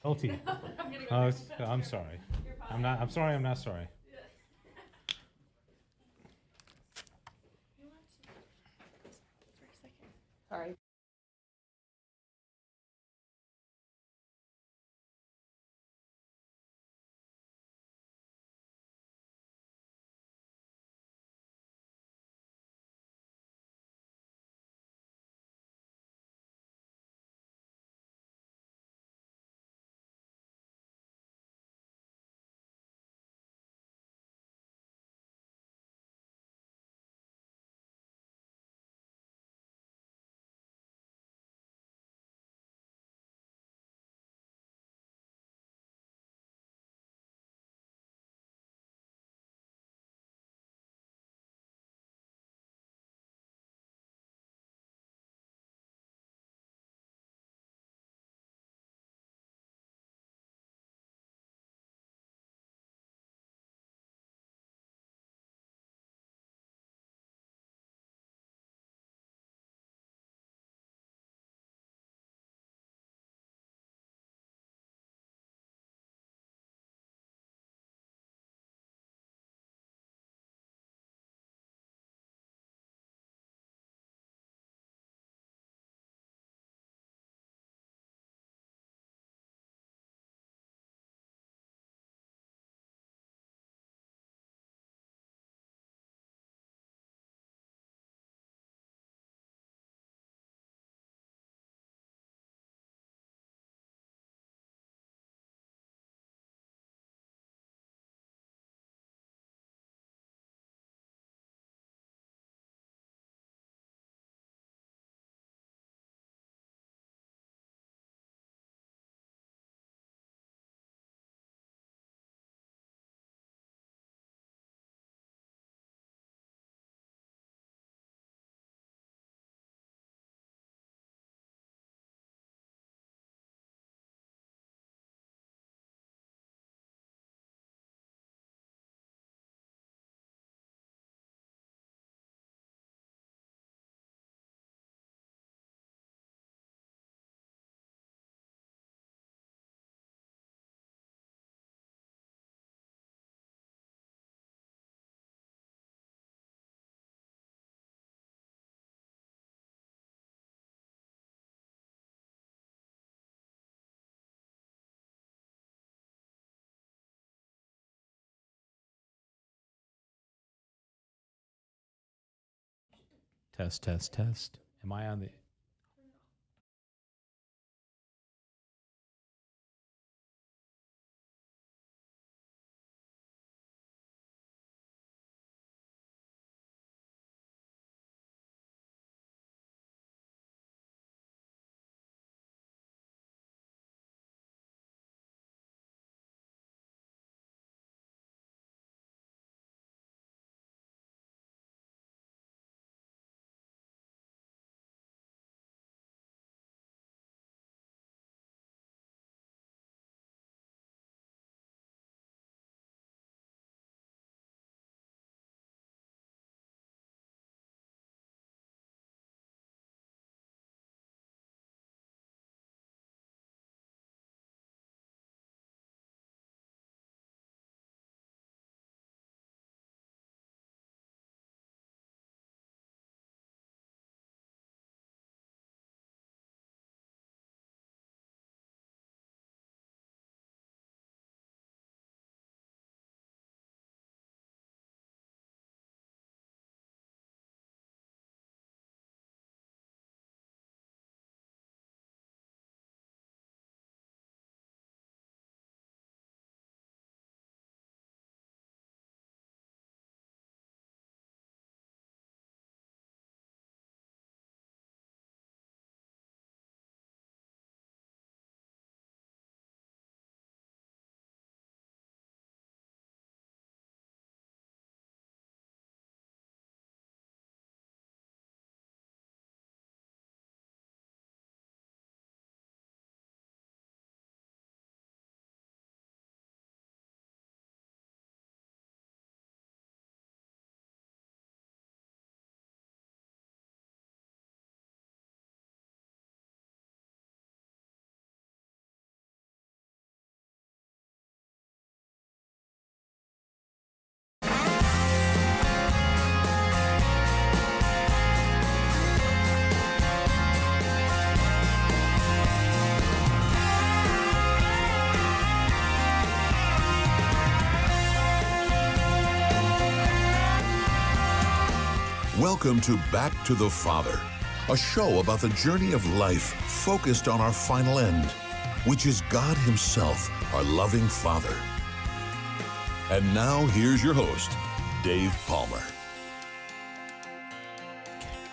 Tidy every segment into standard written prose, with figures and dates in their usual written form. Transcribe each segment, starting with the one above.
Guilty. I'm gonna go next. I'm sorry. You're fine. I'm sorry. I'm not sorry. Sorry. Test, test, test. Am I on the? Welcome to Back to the Father, a show about the journey of life focused on our final end, which is God Himself, our loving Father. And now here's your host, Dave Palmer.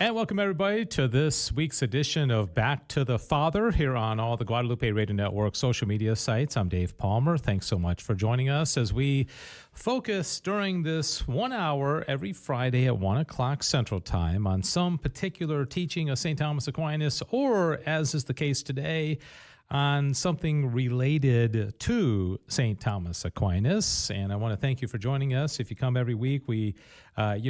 And welcome, everybody, to this week's edition of Back to the Father here on all the Guadalupe Radio Network social media sites. I'm Dave Palmer. Thanks so much for joining us as we focus during this 1 hour every Friday at 1 o'clock Central Time on some particular teaching of St. Thomas Aquinas, or, as is the case today, on something related to St. Thomas Aquinas. And I want to thank you for joining us. If you come every week, you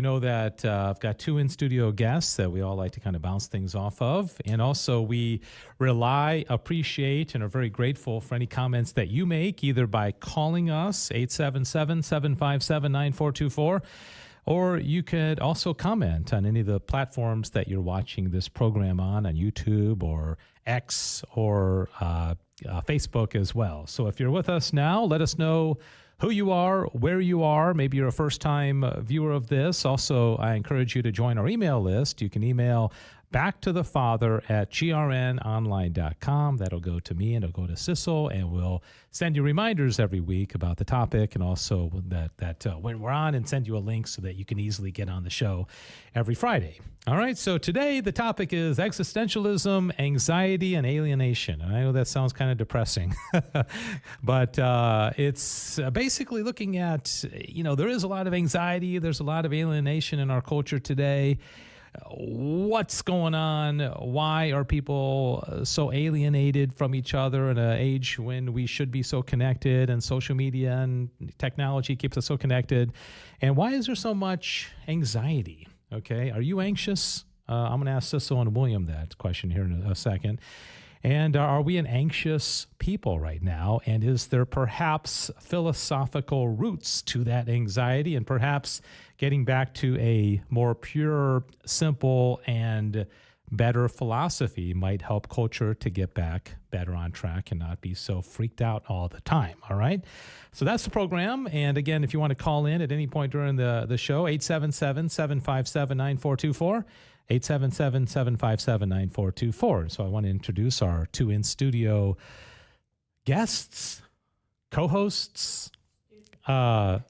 know that I've got two in-studio guests that we all like to kind of bounce things off of. And also we rely, appreciate, and are very grateful for any comments that you make, either by calling us, 877-757-9424, or you could also comment on any of the platforms that you're watching this program on YouTube or X or Facebook as well. So if you're with us now, let us know who you are, where you are. Maybe you're a first-time viewer of this. Also, I encourage you to join our email list. You can email backtothefather@grnonline.com. That'll go to me and it'll go to Sissel, and we'll send you reminders every week about the topic, and also that when we're on, and send you a link so that you can easily get on the show every Friday. All right, so today the topic is existentialism, anxiety, and alienation. And I know that sounds kind of depressing, but it's basically looking at, there is a lot of anxiety, there's a lot of alienation in our culture today. What's going on? Why are people so alienated from each other in an age when we should be so connected, and social media and technology keeps us so connected? And why is there so much anxiety? Okay, are you anxious? I'm going to ask Sissel and William that question here in a second. And are we an anxious people right now? And is there perhaps philosophical roots to that anxiety? And perhaps getting back to a more pure, simple, and better philosophy might help culture to get back better on track and not be so freaked out all the time. All right? So that's the program. And again, if you want to call in at any point during the show, 877-757-9424. 877-757-9424. So I want to introduce our two in-studio guests, co-hosts,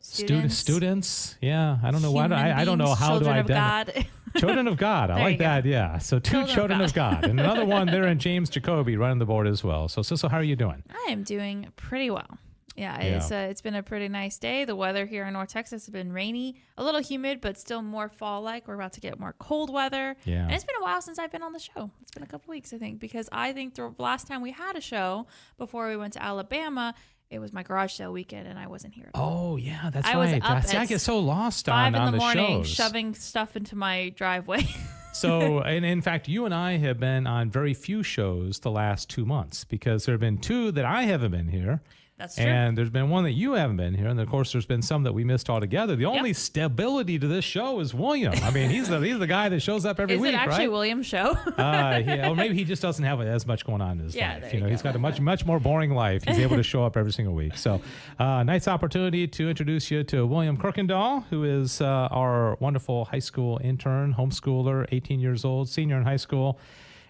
students. Yeah, I don't know why. I don't know how to identify. Children of God. I like that. Yeah. So two children of God. And another one there in James Jacoby running the board as well. So Sissel, how are you doing? I am doing pretty well. Yeah, it's been a pretty nice day. The weather here in North Texas has been rainy, a little humid, but still more fall-like. We're about to get more cold weather. Yeah. And it's been a while since I've been on the show. It's been a couple weeks, I think, because I think the last time we had a show before we went to Alabama, it was my garage sale weekend, and I wasn't here. Oh, yeah, that's right. I get so lost on the shows. 5 in the morning, shoving stuff into my driveway. So, and in fact, you and I have been on very few shows the last 2 months, because there have been 2 that I haven't been here. That's true. And there's been one that you haven't been here, and of course there's been some that we missed altogether. The only stability to this show is William. I mean, he's the guy that shows up every week, right? Is it actually William's show? Or maybe he just doesn't have as much going on in his life. He's got a much more boring life. He's able to show up every single week. So, nice opportunity to introduce you to William Kirkendall, who is our wonderful high school intern, homeschooler, 18 years old, senior in high school,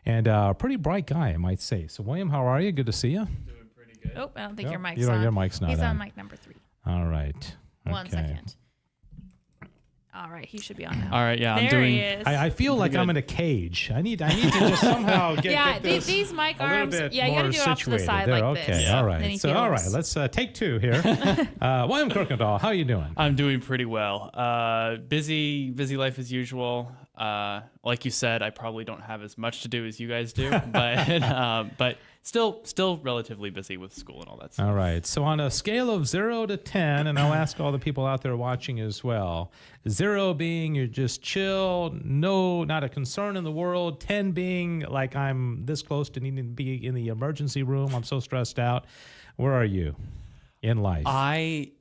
and a pretty bright guy, I might say. So, William, how are you? Good to see you. Good. Oh, I don't think your mic's on. Your mic's not on. He's on mic number 3. All right. Okay. 1 second. All right, he should be on now. All right, yeah, there I'm doing. He is. I feel like I'm in a cage. I need to just somehow get this these mic arms. You gotta do it off to the side there. like this. Okay, all right. So, all right, let's take 2 here. William Kirkendall, how are you doing? I'm doing pretty well. Busy life as usual. Like you said, I probably don't have as much to do as you guys do, but still relatively busy with school and all that stuff. All right. So on a scale of 0 to 10, and I'll ask all the people out there watching as well, 0 being you're just chill, no, not a concern in the world, 10 being like I'm this close to needing to be in the emergency room, I'm so stressed out. Where are you in life? I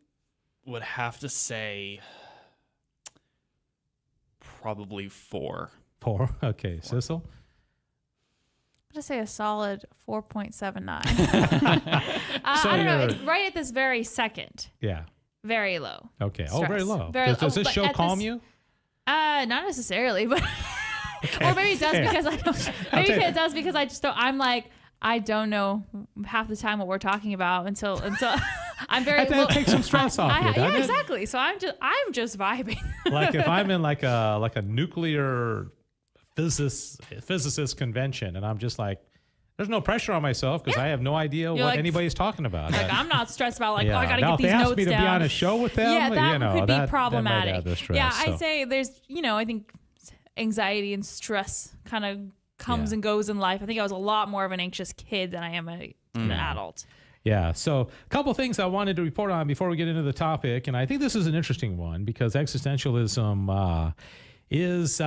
would have to say probably 4. 4? Okay. Sissel? I'm going to say a solid 4.79. I don't know. It's right at this very second. Yeah. Very low. Okay. Stress. Oh, very low. Very, does this show calm you? Not necessarily, but or maybe it does because I don't. Maybe it does because I just don't. I'm like, I don't know half the time what we're talking about until I'm very. That takes some stress off you, doesn't yeah, it? exactly. So I'm just vibing. Like if I'm in like a nuclear physicist convention, and I'm just like, there's no pressure on myself because I have no idea what anybody's talking about. Like I'm not stressed about like, yeah. oh, I got to now, get these if they notes ask me to down. be on a show with them, Yeah, that could be problematic. That might add the stress, yeah, so. I say there's, I think anxiety and stress kind of comes and goes in life. I think I was a lot more of an anxious kid than I am an adult. Yeah. So a couple things I wanted to report on before we get into the topic. And I think this is an interesting one because existentialism is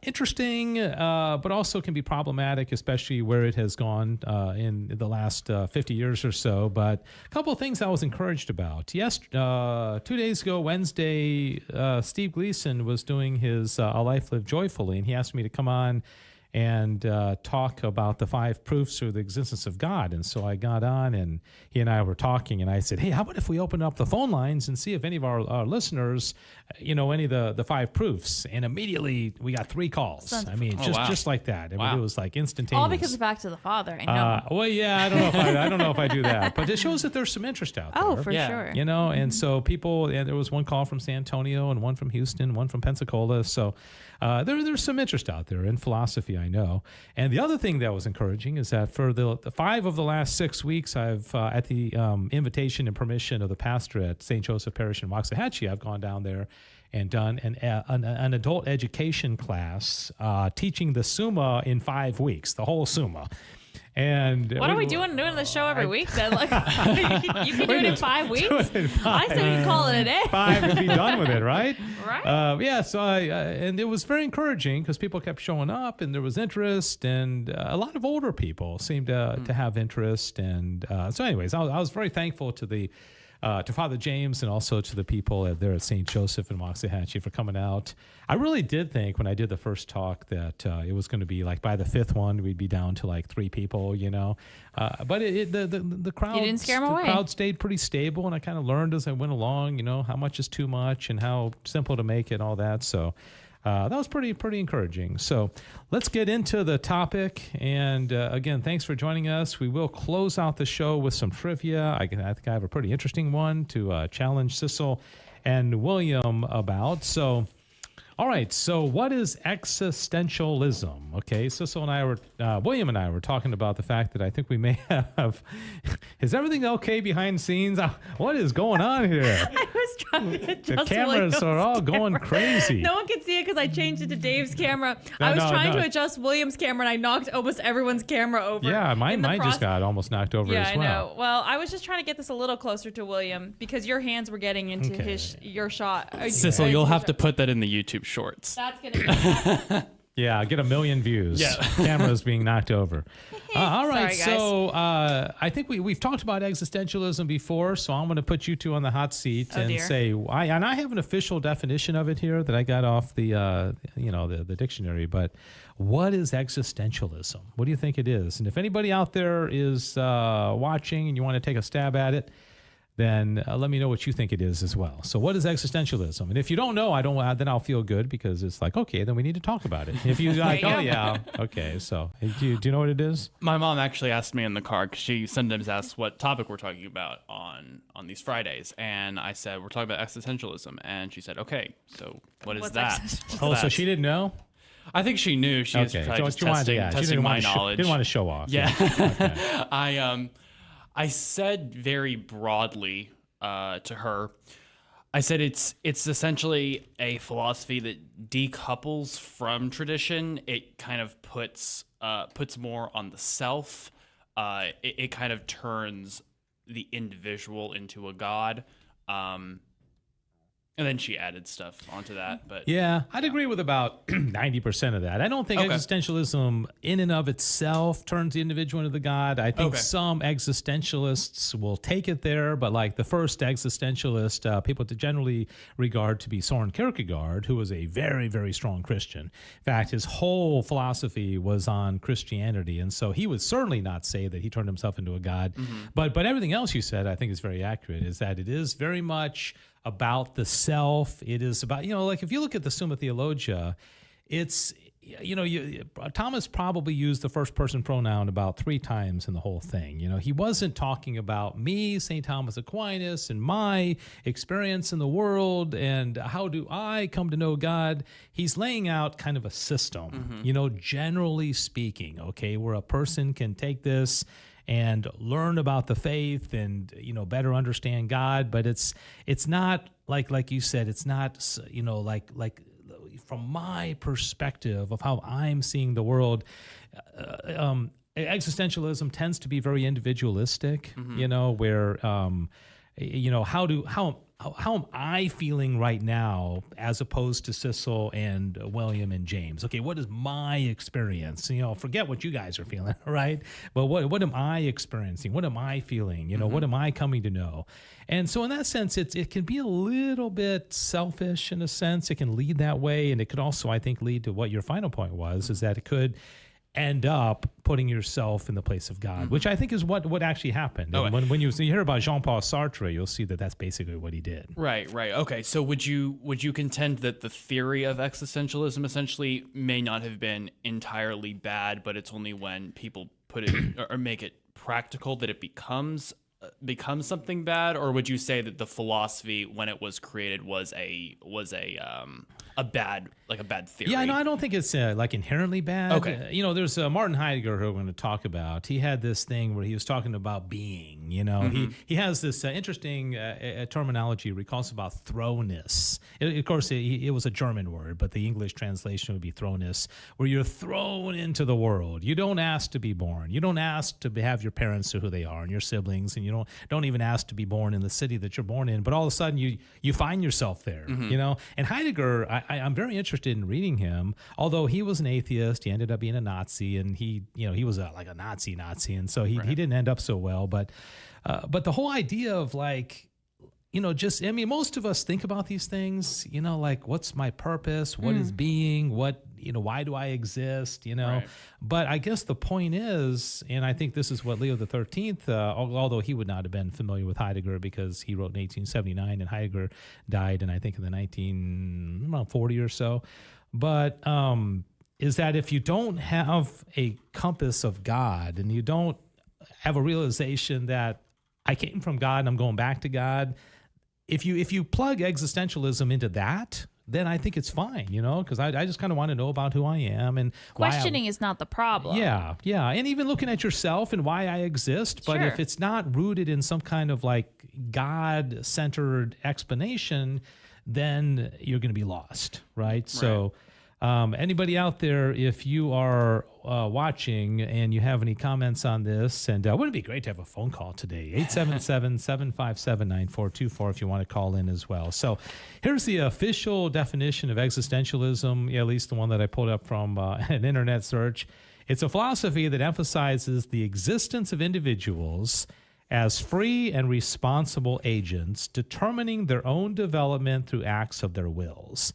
interesting, but also can be problematic, especially where it has gone in the last 50 years or so. But a couple of things I was encouraged about. Yes, 2 days ago, Wednesday, Steve Gleason was doing his A Life Lived Joyfully, and he asked me to come on and talk about the 5 proofs of the existence of God. And so I got on, and he and I were talking, and I said, hey, how about if we open up the phone lines and see if any of our listeners, any of the 5 proofs? And immediately we got 3 calls. I mean, just like that. I mean, it was like instantaneous. All because of Back to the Father. I know. Well, yeah, I don't know if I do that, but it shows that there's some interest out there. Oh, for sure. And so people, there was one call from San Antonio and one from Houston, one from Pensacola. So there's some interest out there in philosophy, I know. And the other thing that was encouraging is that for the 5 of the last 6 weeks, I've at the invitation and permission of the pastor at St. Joseph Parish in Waxahachie, I've gone down there and done an adult education class teaching the Summa in 5 weeks, the whole Summa. And what are we doing the show every week then? Like you can do it in 5 weeks. I said we'd call it a day. 5 and be done with it, right? Right. So and it was very encouraging because people kept showing up and there was interest, and a lot of older people seemed to have interest. And so anyways, I was very thankful to Father James and also to the people there at St. Joseph in Waxahachie for coming out. I really did think when I did the first talk that it was going to be like by the 5th one, we'd be down to like 3 people, but the crowd, you didn't scare them away. The crowd stayed pretty stable, and I kind of learned as I went along, how much is too much and how simple to make it and all that. So that was pretty encouraging. So let's get into the topic. And again, thanks for joining us. We will close out the show with some trivia. I think I have a pretty interesting one to challenge Sissel and William about. So, all right. So what is existentialism? Okay. Sissel and William and I were talking about the fact that I think we may have, is everything okay behind the scenes? What is going on here? I was trying to adjust The cameras are all going crazy. No one can see it because I changed it to Dave's camera. I was trying to adjust William's camera, and I knocked almost everyone's camera over. Yeah, mine just got almost knocked over as well. Yeah, I know. Well, I was just trying to get this a little closer to William because your hands were getting into your shot. Sissel, you'll have to put that in the YouTube shorts. That's going to be Yeah, get 1 million views. Yeah. Cameras being knocked over. All right, Sorry, guys. so I think we've talked about existentialism before, so I'm going to put you 2 on the hot seat and say, I have an official definition of it here that I got off the dictionary. But what is existentialism? What do you think it is? And if anybody out there is watching and you want to take a stab at it, then let me know what you think it is as well. So what is existentialism? And if you don't know, then I'll feel good because it's like, okay, then we need to talk about it. If you're like, oh yeah, okay. So do you know what it is? My mom actually asked me in the car because she sometimes asks what topic we're talking about on these Fridays. And I said, we're talking about existentialism. And she said, okay, so what's that? So she didn't know? I think she knew. She was probably just testing my knowledge. Didn't want to show off. Yeah. Okay. I said very broadly to her, I said it's essentially a philosophy that decouples from tradition. It kind of puts more on the self. It kind of turns the individual into a god. And then she added stuff onto that. But yeah, I'd agree with about 90% of that. I don't think existentialism in and of itself turns the individual into the god. I think some existentialists will take it there, but like the first existentialist, people generally regard to be Soren Kierkegaard, who was a very, very strong Christian. In fact, his whole philosophy was on Christianity, and so he would certainly not say that he turned himself into a god. Mm-hmm. But everything else you said, I think, is very accurate, is that it is very much about the self. It is about, like if you look at the Summa Theologia, it's, Thomas probably used the first person pronoun about 3 times in the whole thing. He wasn't talking about me, St. Thomas Aquinas, and my experience in the world and how do I come to know God. He's laying out kind of a system, generally speaking, okay, where a person can take this and learn about the faith and, better understand God. But it's not like you said, it's not, like from my perspective of how I'm seeing the world, existentialism tends to be very individualistic, where, how am I feeling right now as opposed to Cecil and William and James? Okay, what is my experience? Forget what you guys are feeling, right? But what am I experiencing? What am I feeling? What am I coming to know? And so in that sense, it can be a little bit selfish in a sense. It can lead that way. And it could also, I think, lead to what your final point was, is that it could end up putting yourself in the place of God, which I think is what actually happened. Oh, when you hear about Jean-Paul Sartre, you'll see that that's basically what he did. Right. Okay. So would you contend that the theory of existentialism essentially may not have been entirely bad, but it's only when people put it or make it practical that it becomes something bad? Or would you say that the philosophy when it was created was a bad theory? Yeah, no, I don't think it's inherently bad. Okay. There's Martin Heidegger who we're going to talk about. He had this thing where he was talking about being, he has this interesting terminology where he calls about thrownness. Of course, it was a German word, but the English translation would be thrownness, where you're thrown into the world. You don't ask to be born. You don't ask to have your parents who they are and your siblings, and you don't even ask to be born in the city that you're born in, but all of a sudden you find yourself there, And Heidegger, I'm very interested in reading him, although he was an atheist. He ended up being a Nazi, and he was like a Nazi, and so he didn't end up so well. But the whole idea of most of us think about these things, what's my purpose? What is being? Why do I exist? Right. But I guess the point is, and I think this is what Leo the 13th, although he would not have been familiar with Heidegger because he wrote in 1879 and Heidegger died in, I think, in the 1940 or so. But is that if you don't have a compass of God and you don't have a realization that I came from God and I'm going back to God, if you plug existentialism into that, then I think it's fine, because I just kind of want to know about who I am and questioning is not the problem. Yeah, and even looking at yourself and why I exist. But Sure. if it's not rooted in some kind of God-centered explanation, then you're going to be lost, right? So anybody out there, if you are watching and you have any comments on this, and wouldn't it be great to have a phone call today? 877-757-9424 if you want to call in as well. So here's the official definition of existentialism, at least the one that I pulled up from an internet search. It's a philosophy that emphasizes the existence of individuals as free and responsible agents determining their own development through acts of their wills.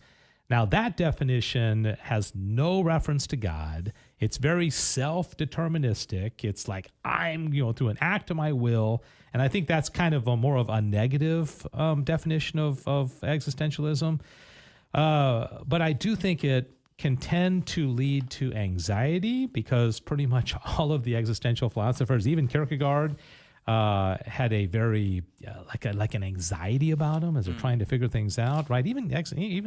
Now, that definition has no reference to God. It's very self-deterministic. It's like I'm, through an act of my will. And I think that's kind of more of a negative definition of existentialism. But I do think it can tend to lead to anxiety because pretty much all of the existential philosophers, even Kierkegaard, had a very like an anxiety about them as they're trying to figure things out, right? Even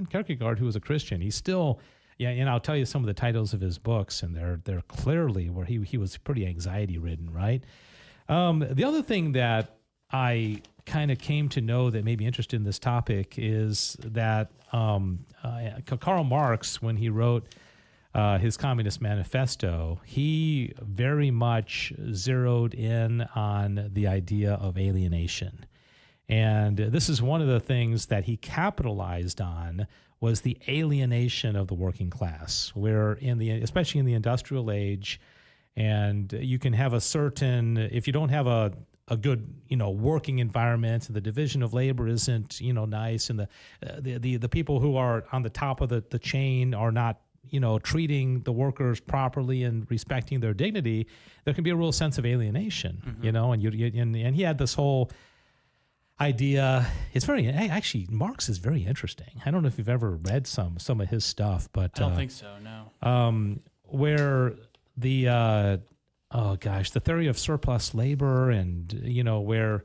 Kierkegaard, who was a Christian, he's still, I'll tell you some of the titles of his books, and they're clearly where he was pretty anxiety ridden, right? The other thing that I kind of came to know that made me interested in this topic is that Karl Marx, when he wrote his Communist Manifesto, he very much zeroed in on the idea of alienation. And this is one of the things that he capitalized on was the alienation of the working class, where especially in the industrial age, and you can have if you don't have a good, working environment, and the division of labor isn't, nice, and the people who are on the top of the chain are not, treating the workers properly and respecting their dignity, there can be a real sense of alienation, and he had this whole, idea. It's very actually Marx is very interesting. I don't know if you've ever read some of his stuff, but I don't think so. No. Where the the theory of surplus labor, and where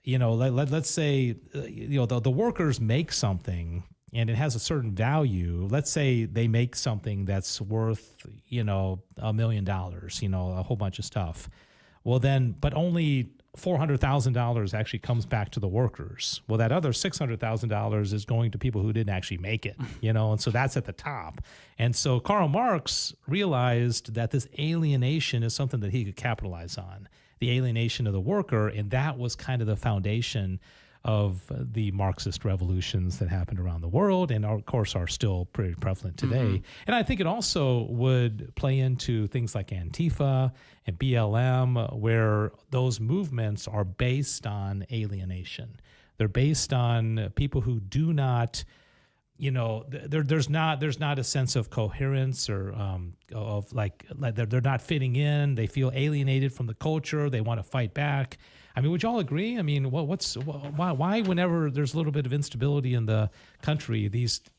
let's say the workers make something and it has a certain value. Let's say they make something that's worth $1 million, a whole bunch of stuff. Well then, but only $400,000 actually comes back to the workers. Well, that other $600,000 is going to people who didn't actually make it, and so that's at the top. And so Karl Marx realized that this alienation is something that he could capitalize on, the alienation of the worker, and that was kind of the foundation of the Marxist revolutions that happened around the world and of course are still pretty prevalent today. And I think it also would play into things like Antifa and BLM, where those movements are based on alienation. They're based on people who do not, there's not a sense of coherence or of like they're not fitting in. They feel alienated from the culture. They want to fight back. I mean, would y'all agree? I mean, why whenever there's a little bit of instability in the country,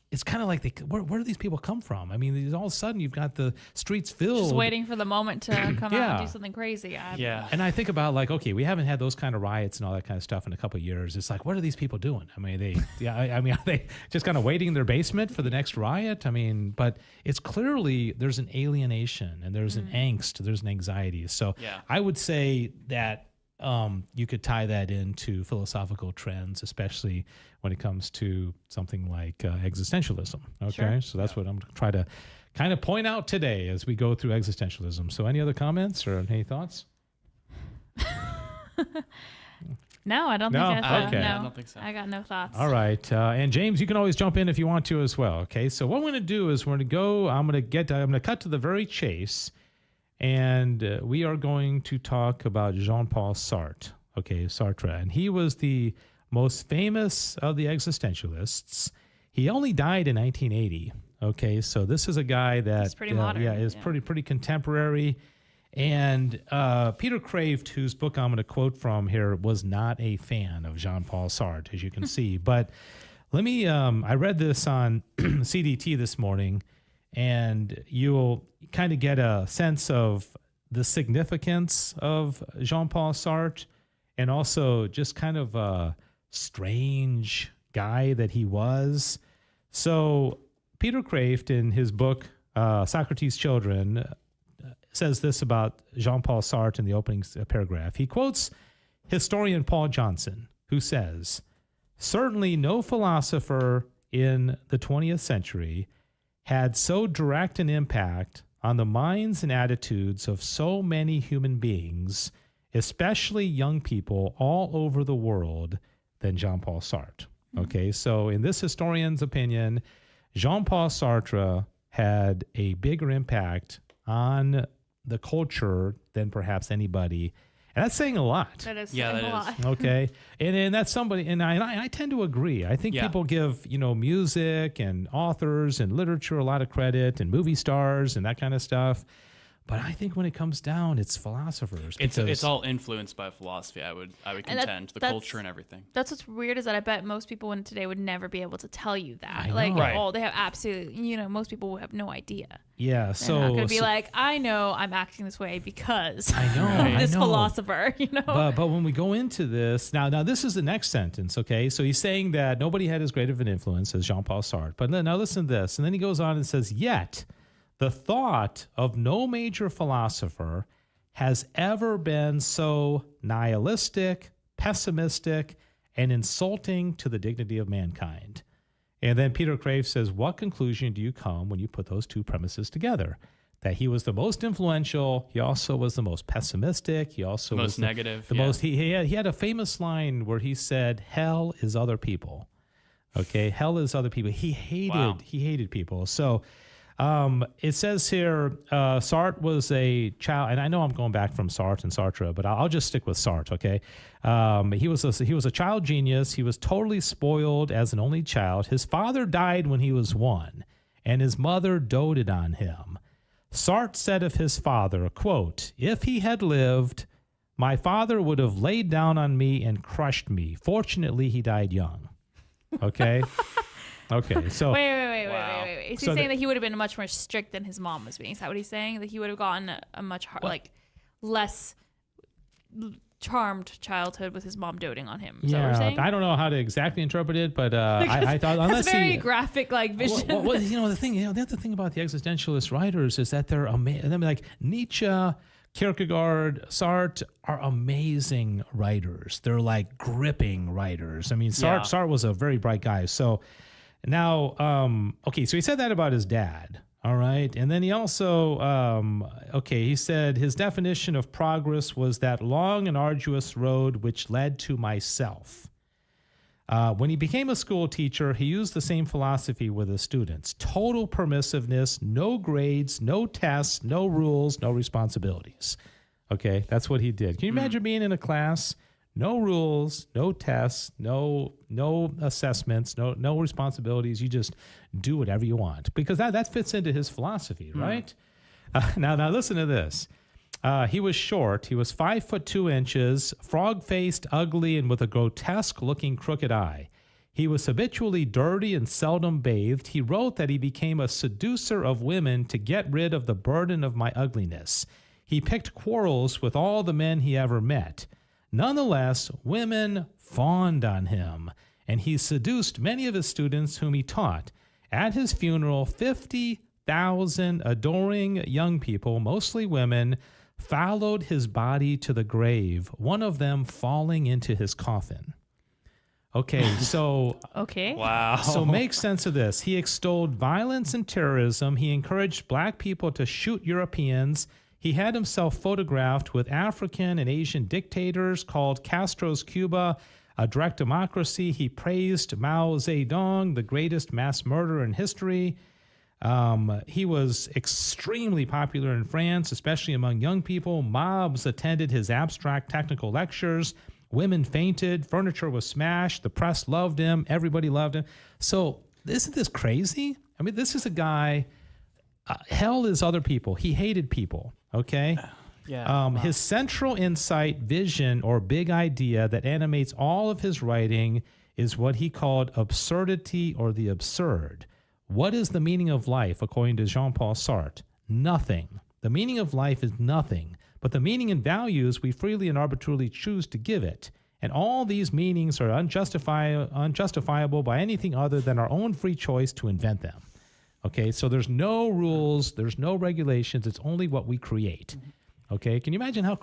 it's kind of like where do these people come from? I mean, all of a sudden you've got the streets filled. Just waiting for the moment to come out and do something crazy. And I think about like, okay, we haven't had those kind of riots and all that kind of stuff in a couple of years. It's like, what are these people doing? I mean, are they just kind of waiting in their basement for the next riot? I mean, but it's clearly there's an alienation and there's an angst, there's an anxiety. So I would say that you could tie that into philosophical trends, especially when it comes to something like existentialism. Okay, sure. So that's what I'm going to try to kind of point out today as we go through existentialism. So any other comments or any thoughts? No, I don't think okay. No, I don't think so. I got no thoughts. All right. And James, you can always jump in if you want to as well. Okay, so what we're going to do is I'm going to cut to the very chase. And we are going to talk about Jean-Paul Sartre, Sartre. And he was the most famous of the existentialists. He only died in 1980, okay? So this is a guy that is pretty modern. Is pretty contemporary. And Peter Kraft, whose book I'm going to quote from here, was not a fan of Jean-Paul Sartre, as you can see. But let me, I read this on CDT this morning, and you'll kind of get a sense of the significance of Jean-Paul Sartre and also just kind of a strange guy that he was. So Peter Kraft, in his book, Socrates' Children, says this about Jean-Paul Sartre in the opening paragraph. He quotes historian Paul Johnson, who says, "Certainly no philosopher in the 20th century had so direct an impact on the minds and attitudes of so many human beings, especially young people all over the world, than Jean-Paul Sartre." Okay, so in this historian's opinion, Jean-Paul Sartre had a bigger impact on the culture than perhaps anybody. And that's saying a lot. That is saying a lot. Okay. And that's somebody, and I tend to agree. I think people give, music and authors and literature a lot of credit and movie stars and that kind of stuff. But I think when it comes down, it's philosophers. It's all influenced by philosophy, I would contend, the culture and everything. That's what's weird is that I bet most people today would never be able to tell you that. They have absolutely, most people would have no idea. Yeah, so they're not going to be like, I know I'm acting this way because I this know. philosopher, But when we go into this, now this is the next sentence, okay? So he's saying that nobody had as great of an influence as Jean-Paul Sartre. But now listen to this. And then he goes on and says, "Yet the thought of no major philosopher has ever been so nihilistic, pessimistic, and insulting to the dignity of mankind." And then Peter Kraft says, "What conclusion do you come when you put those two premises together? That he was the most influential, he also was the most pessimistic, he also was negative. The most. He had a famous line where he said, 'Hell is other people.'" Okay, hell is other people. He hated people. So it says here, Sartre was a child, and I know I'm going back from Sartre and Sartre, but I'll just stick with Sartre, okay? He was a child genius. He was totally spoiled as an only child. His father died when he was 1, and his mother doted on him. Sartre said of his father, quote, "If he had lived, my father would have laid down on me and crushed me. Fortunately, he died young. Okay? Okay, so... Wait. Is he saying that he would have been much more strict than his mom was being? Is that what he's saying? That he would have gotten a much less charmed childhood with his mom doting on him? Is that what you're saying? I don't know how to exactly interpret it, but I thought... That's a very graphic vision. The other thing about the existentialist writers is that they're amazing. I mean, like Nietzsche... Kierkegaard, Sartre are amazing writers. They're like gripping writers. I mean, Sartre was a very bright guy. So now, so he said that about his dad. All right. And then he also, he said his definition of progress was that long and arduous road which led to myself. When he became a school teacher, he used the same philosophy with his students. Total permissiveness, no grades, no tests, no rules, no responsibilities. Okay, that's what he did. Can you imagine being in a class, no rules, no tests, no assessments, no responsibilities. You just do whatever you want, because that fits into his philosophy, right? Now listen to this. He was short. He was 5'2", frog-faced, ugly, and with a grotesque-looking crooked eye. He was habitually dirty and seldom bathed. He wrote that he became a seducer of women to get rid of the burden of my ugliness. He picked quarrels with all the men he ever met. Nonetheless, women fawned on him, and he seduced many of his students whom he taught. At his funeral, 50,000 adoring young people, mostly women, followed his body to the grave, one of them falling into his coffin. Okay, so... Okay. Wow. So make sense of this. He extolled violence and terrorism. He encouraged black people to shoot Europeans. He had himself photographed with African and Asian dictators, called Castro's Cuba a direct democracy. He praised Mao Zedong, the greatest mass murderer in history. He was extremely popular in France, especially among young people. Mobs attended his abstract technical lectures. Women fainted. Furniture was smashed. The press loved him. Everybody loved him. So isn't this crazy? I mean, this is a guy, hell is other people. He hated people, okay? His central insight, vision, or big idea that animates all of his writing is what he called absurdity or the absurd. What is the meaning of life, according to Jean-Paul Sartre? Nothing. The meaning of life is nothing, but the meaning and values we freely and arbitrarily choose to give it. And all these meanings are unjustifiable by anything other than our own free choice to invent them. Okay, so there's no rules, there's no regulations, it's only what we create. Okay, can you imagine how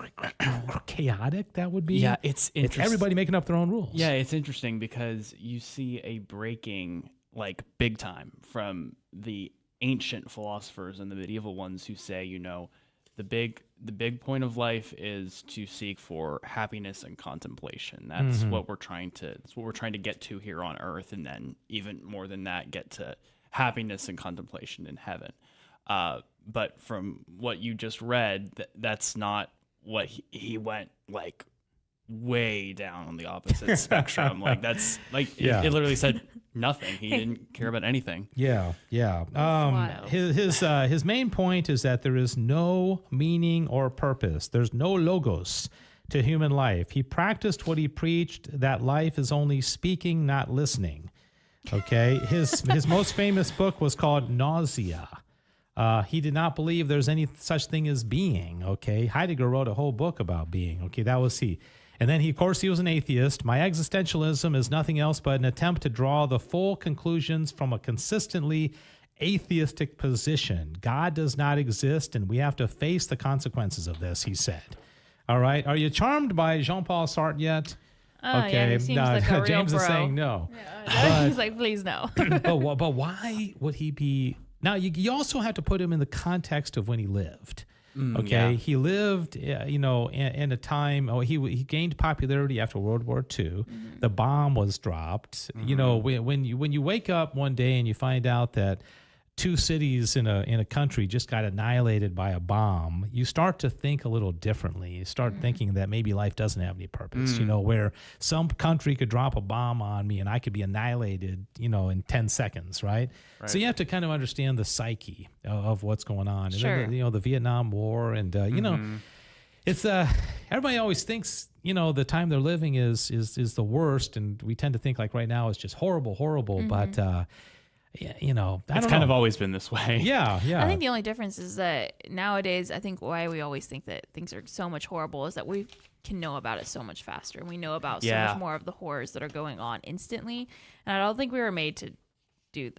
chaotic that would be? Yeah, it's interesting. It's everybody making up their own rules. Yeah, it's interesting because you see a breaking, like big time, from the ancient philosophers and the medieval ones who say, you know, the big point of life is to seek for happiness and contemplation. That's what we're trying to get to here on earth, and then even more than that, get to happiness and contemplation in heaven. But from what you just read, that's not what he went like way down on the opposite spectrum. Like that's like it literally said nothing. He didn't care about anything. Yeah. His main point is that there is no meaning or purpose. There's no logos to human life. He practiced what he preached, that life is only speaking, not listening. Okay. His most famous book was called Nausea. He did not believe there's any such thing as being. Okay. Heidegger wrote a whole book about being. Okay. That was he. And then, of course, he was an atheist. My existentialism is nothing else but an attempt to draw the full conclusions from a consistently atheistic position. God does not exist, and we have to face the consequences of this, he said. All right. Are you charmed by Jean-Paul Sartre yet? Okay. Yeah, he seems like a real James bro. is saying no. Yeah, he's like, please no. but why would he be... Now, you also have to put him in the context of when he lived. Okay, he lived, in a time. He gained popularity after World War II. The bomb was dropped. You know, when you wake up one day and you find out that 2 cities in a country just got annihilated by a bomb, you start to think a little differently. You start thinking that maybe life doesn't have any purpose. You know, where some country could drop a bomb on me and I could be annihilated, in 10 seconds, right? So you have to kind of understand the psyche of what's going on. Sure. And then, the Vietnam War and, it's everybody always thinks, the time they're living is the worst. And we tend to think like right now is just horrible. But, it's kind of always been this way. Yeah. I think the only difference is that nowadays, I think why we always think that things are so much horrible is that we can know about it so much faster. And we know about so much more of the horrors that are going on instantly. And I don't think we were made to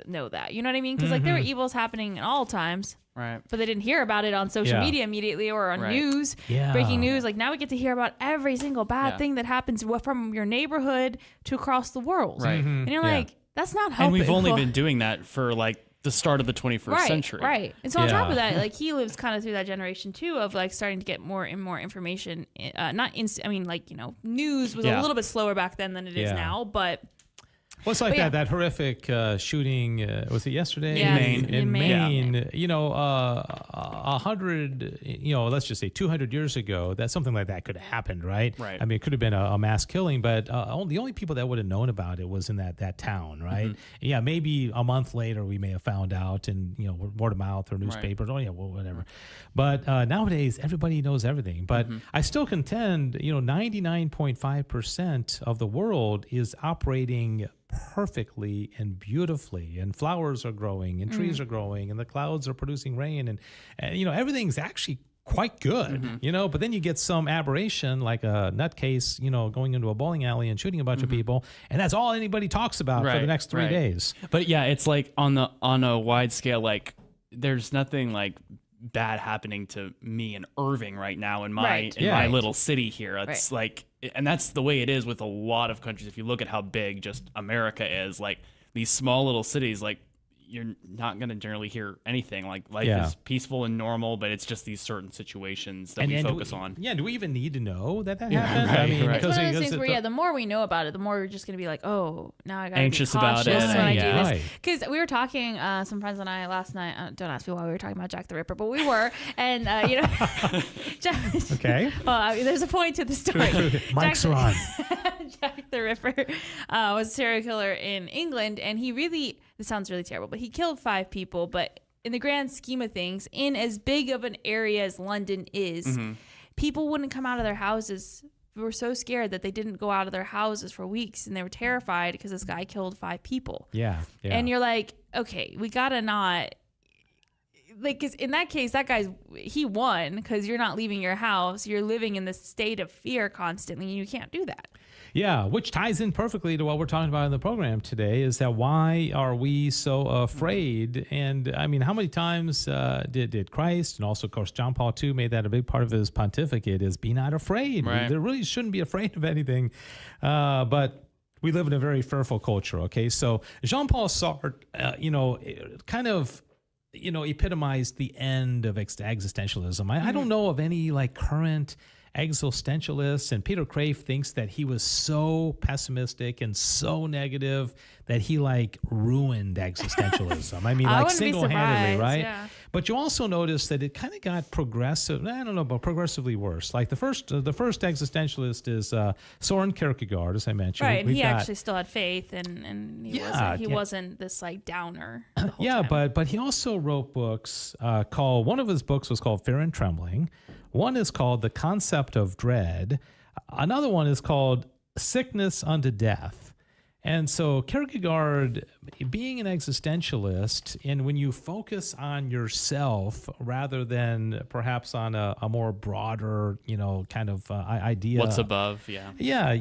know that. You know what I mean? Because like there were evils happening at all times. Right. But they didn't hear about it on social media immediately or on news, breaking news. Like now we get to hear about every single bad thing that happens from your neighborhood to across the world. Right. And you're like, that's not helping. And we've only been doing that for like the start of the 21st century. Right. And so on top of that, like he lives kind of through that generation too of like starting to get more and more information. News was a little bit slower back then than it is now, but. Well, it's like that horrific shooting, was it yesterday? Yeah, in Maine. Yeah. 100, let's just say 200 years ago, that something like that could have happened, right? Right. I mean, it could have been a mass killing, but the only people that would have known about it was in that town, right? Mm-hmm. Yeah, maybe a month later we may have found out and, word of mouth or newspapers, whatever. But nowadays, everybody knows everything. But I still contend, 99.5% of the world is operating perfectly and beautifully, and flowers are growing and trees are growing and the clouds are producing rain and everything's actually quite good, but then you get some aberration like a nutcase, going into a bowling alley and shooting a bunch of people, and that's all anybody talks about for the next 3 days. But yeah, it's like on a wide scale, like there's nothing like bad happening to me in Irving right now in my my little city here. It's like, and that's the way it is with a lot of countries. If you look at how big just America is, like these small little cities, like you're not going to generally hear anything. Like life is peaceful and normal, but it's just these certain situations that we focus on. Yeah, do we even need to know that happened? Right, I mean, it's one of those things where the more we know about it, the more we're just going to be like, oh, now I got to be anxious cautious about it. when I do this. Because we were talking, some friends and I last night. Don't ask me why we were talking about Jack the Ripper, but we were, and okay. Well, there's a point to the story. Mike's on. Jack the Ripper was a serial killer in England, and this sounds really terrible, but he killed 5 people. But in the grand scheme of things, in as big of an area as London is, people wouldn't come out of their houses. They were so scared that they didn't go out of their houses for weeks, and they were terrified because this guy killed 5 people. Yeah. And you're like, okay, we gotta not. Like, cause in that case, he won because you're not leaving your house. You're living in this state of fear constantly, and you can't do that. Yeah, which ties in perfectly to what we're talking about in the program today is that why are we so afraid? And I mean, how many times did Christ, and also, of course, John Paul II made that a big part of his pontificate, is be not afraid. Right. There really shouldn't be afraid of anything. But we live in a very fearful culture, okay? So Jean-Paul Sartre, kind of, epitomized the end of existentialism. I don't know of any current existentialists, and Peter Crave thinks that he was so pessimistic and so negative that he ruined existentialism. I mean, single-handedly, right? Yeah. But you also notice that it kind of got progressively worse. Like the first existentialist is Soren Kierkegaard, as I mentioned. Right, and he actually still had faith, and he wasn't this downer. The whole time. But he also wrote books called. One of his books was called Fear and Trembling. One is called The Concept of Dread. Another one is called Sickness Unto Death. And so Kierkegaard, being an existentialist, and when you focus on yourself rather than perhaps on a more broader, idea. What's above, yeah. Yeah,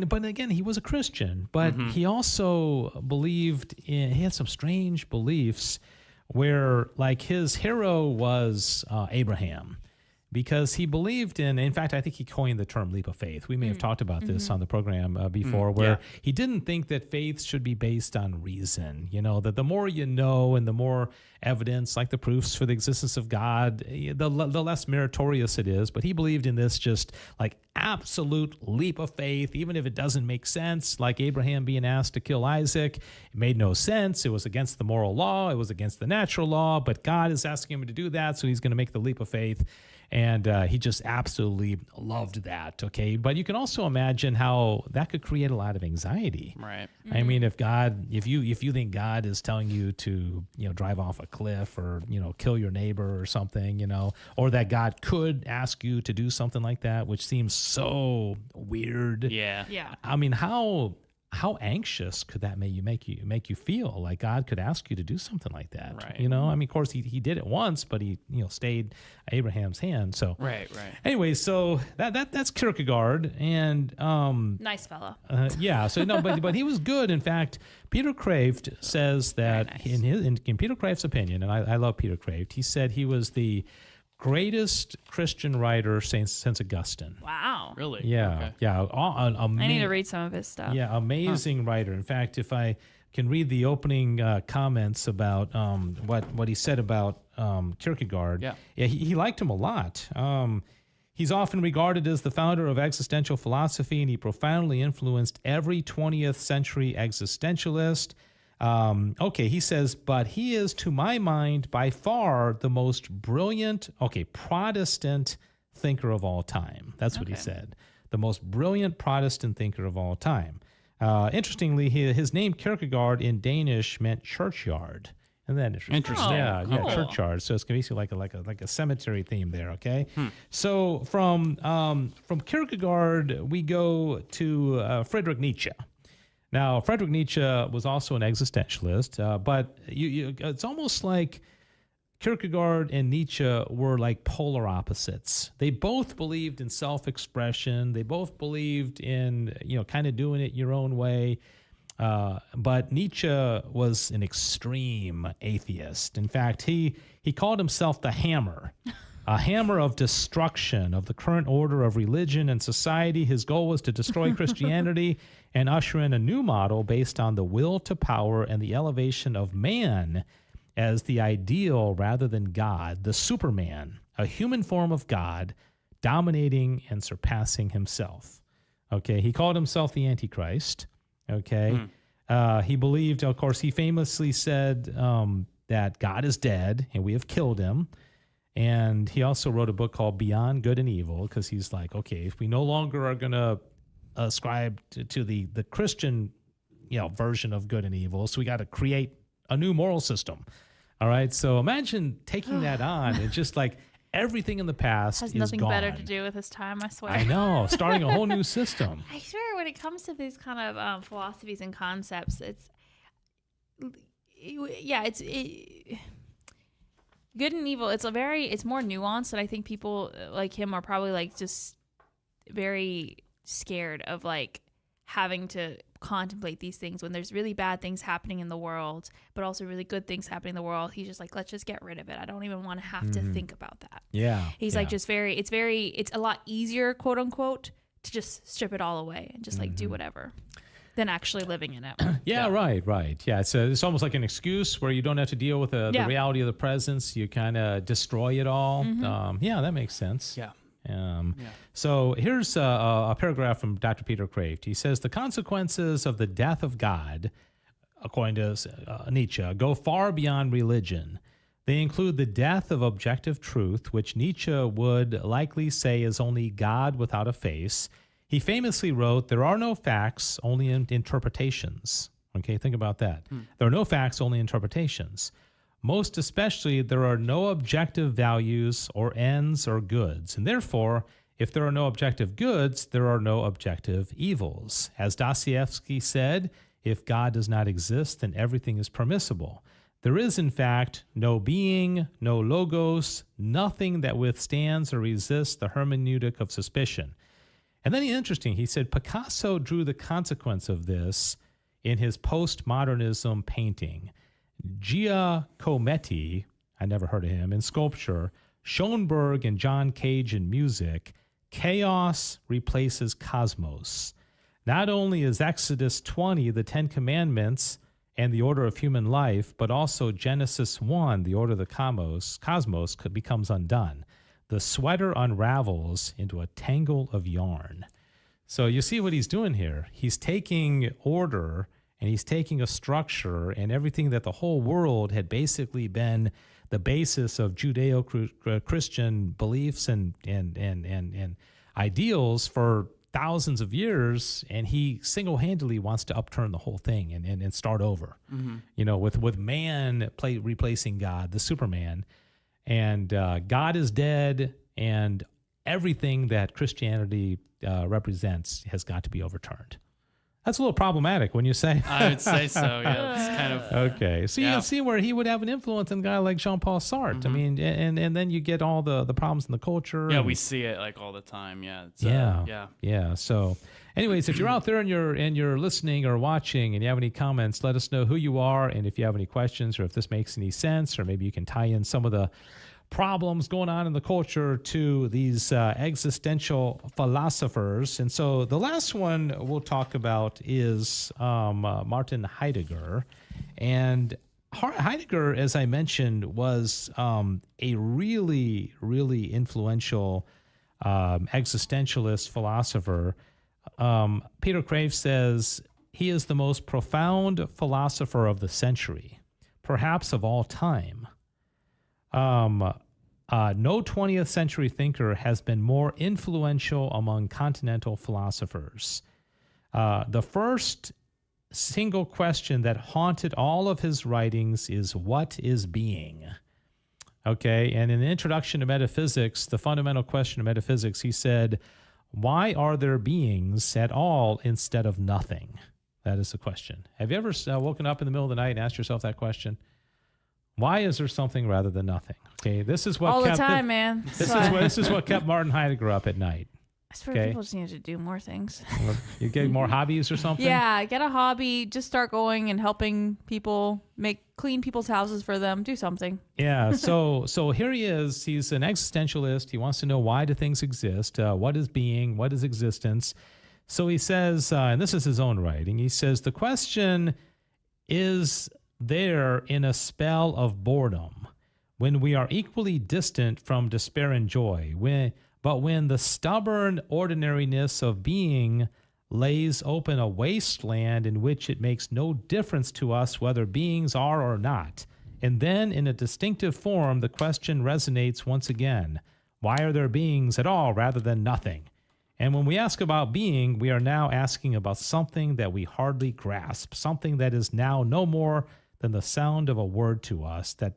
but again, he was a Christian, but he also believed he had some strange beliefs where his hero was Abraham. Because he believed in fact, I think he coined the term leap of faith. We may have talked about this on the program before, where he didn't think that faith should be based on reason. That the more you know and the more evidence, like the proofs for the existence of God, the less meritorious it is. But he believed in this just absolute leap of faith, even if it doesn't make sense, like Abraham being asked to kill Isaac. It made no sense. It was against the moral law. It was against the natural law. But God is asking him to do that, so he's going to make the leap of faith. And he just absolutely loved that. Okay. But you can also imagine how that could create a lot of anxiety. Right. I mean, if you think God is telling you to, drive off a cliff or, kill your neighbor or something, or that God could ask you to do something like that, which seems so weird. Yeah. Yeah. I mean, how anxious could that make you feel like God could ask you to do something like that? Right. I mean, of course he did it once, but he stayed Abraham's hand. So Right. Anyway, so that's Kierkegaard, and Nice fellow. yeah. So no, but he was good. In fact, Peter Kraft says that Very nice. in Peter Kraft's opinion, and I love Peter Kraft, he said he was the greatest Christian writer since Augustine. Wow. Really? Yeah, Okay. yeah. I need to read some of his stuff. Yeah, amazing writer. In fact, if I can read the opening comments about what he said about Kierkegaard, he liked him a lot. He's often regarded as the founder of existential philosophy, and he profoundly influenced every 20th century existentialist. He says, but he is, to my mind, by far the most brilliant, Protestant thinker of all time. That's what he said. The most brilliant Protestant thinker of all time. Interestingly, his name Kierkegaard in Danish meant churchyard. Isn't that interesting? Interesting. Yeah, cool. churchyard. So it's basically like a cemetery theme there. Okay. So from Kierkegaard, we go to Friedrich Nietzsche. Now, Friedrich Nietzsche was also an existentialist, but it's almost like Kierkegaard and Nietzsche were like polar opposites. They both believed in self-expression. They both believed in, kind of doing it your own way. But Nietzsche was an extreme atheist. In fact, he called himself the hammer. A hammer of destruction of the current order of religion and society. His goal was to destroy Christianity and usher in a new model based on the will to power and the elevation of man as the ideal rather than God, the Superman, a human form of God, dominating and surpassing himself. Okay, he called himself the Antichrist. Okay, he believed, of course, he famously said that God is dead and we have killed him. And he also wrote a book called Beyond Good and Evil, because he's like, okay, if we no longer are going to ascribe to the Christian, version of good and evil, so we got to create a new moral system. All right. So imagine taking that on and just like everything in the past Has is nothing gone. better to do with his time, I swear. I know, starting a whole new system. I swear, when it comes to these kind of philosophies and concepts, it's good and evil. It's more nuanced, and I think people like him are probably like just very scared of like having to contemplate these things when there's really bad things happening in the world, but also really good things happening in the world. He's just like, let's just get rid of it. I don't even want to have to think about that. Yeah. He's like just it's a lot easier, quote unquote, to just strip it all away and just like do whatever than actually living in it. Yeah, right. Yeah, it's almost like an excuse where you don't have to deal with the reality of the presence. You kind of destroy it all. Yeah, that makes sense. Yeah. So here's a paragraph from Dr. Peter Kraft. He says, the consequences of the death of God, according to Nietzsche, go far beyond religion. They include the death of objective truth, which Nietzsche would likely say is only God without a face. He famously wrote, there are no facts, only interpretations. Okay, think about that. There are no facts, only interpretations. Most especially, there are no objective values or ends or goods. And therefore, if there are no objective goods, there are no objective evils. As Dostoevsky said, if God does not exist, then everything is permissible. There is, in fact, no being, no logos, nothing that withstands or resists the hermeneutic of suspicion. And then interesting, he said Picasso drew the consequence of this in his postmodernism painting. Giacometti, I never heard of him, in sculpture, Schoenberg and John Cage in music, chaos replaces cosmos. Not only is Exodus 20 the Ten Commandments and the order of human life, but also Genesis 1, the order of the cosmos becomes undone. The sweater unravels into a tangle of yarn. So you see what he's doing here. He's taking order and he's taking a structure and everything that the whole world had basically been the basis of Judeo-Christian beliefs and ideals for thousands of years, and he single-handedly wants to upturn the whole thing and start over. With man replacing God, the Superman, and God is dead, and everything that Christianity represents has got to be overturned. That's a little problematic when you say. I would say so. Yeah, it's kind of okay. So you can see where he would have an influence on a guy like Jean-Paul Sartre. I mean, and then you get all the problems in the culture. Yeah, we see it like all the time. Yeah. Yeah. So, anyways, if you're out there and you're listening or watching, and you have any comments, let us know who you are, and if you have any questions, or if this makes any sense, or maybe you can tie in some of the problems going on in the culture to these existential philosophers. And so the last one we'll talk about is Martin Heidegger. And Heidegger, as I mentioned, was a really, really influential existentialist philosopher. Peter Crave says he is the most profound philosopher of the century, perhaps of all time. No 20th century thinker has been more influential among continental philosophers. The first single question that haunted all of his writings is, what is being? Okay, and in the Introduction to Metaphysics, the fundamental question of metaphysics, he said, why are there beings at all instead of nothing? That is the question. Have you ever woken up in the middle of the night and asked yourself that question? Why is there something rather than nothing? Okay, this is what all kept the time, man. This is what kept Martin Heidegger up at night. I swear people just need to do more things. You get more hobbies or something? Yeah, get a hobby. Just start going and helping people, clean people's houses for them. Do something. Yeah. So here he is. He's an existentialist. He wants to know, why do things exist? What is being? What is existence? So he says, and this is his own writing. He says the question is there in a spell of boredom, when we are equally distant from despair and joy, but when the stubborn ordinariness of being lays open a wasteland in which it makes no difference to us whether beings are or not. And then in a distinctive form, the question resonates once again. Why are there beings at all rather than nothing? And when we ask about being, we are now asking about something that we hardly grasp, something that is now no more than the sound of a word to us, that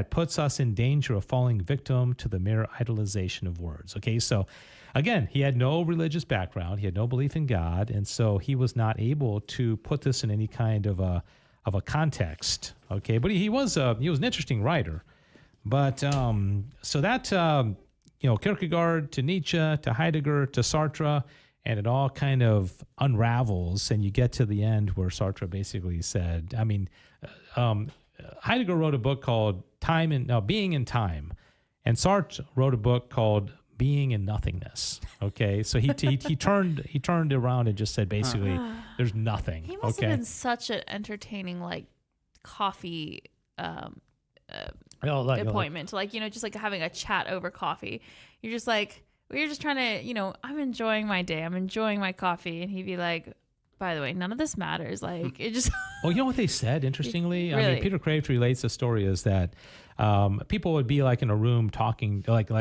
puts us in danger of falling victim to the mere idolization of words. Okay, so again, he had no religious background, he had no belief in God, and so he was not able to put this in any kind of a context. Okay, but he was an interesting writer. But so that Kierkegaard to Nietzsche to Heidegger to Sartre, and it all kind of unravels, and you get to the end where Sartre basically said, Heidegger wrote a book called Being in Time, and Sartre wrote a book called Being in Nothingness. Okay, so he turned around and just said basically, there's nothing. He must have been such an entertaining coffee appointment, just like having a chat over coffee. You're just like, we're just trying to, I'm enjoying my day, I'm enjoying my coffee, and he'd be like, by the way, none of this matters. Like, it just. Well, you know what they said, interestingly? Really? I mean, Peter Crave relates the story is that people would be like in a room talking like to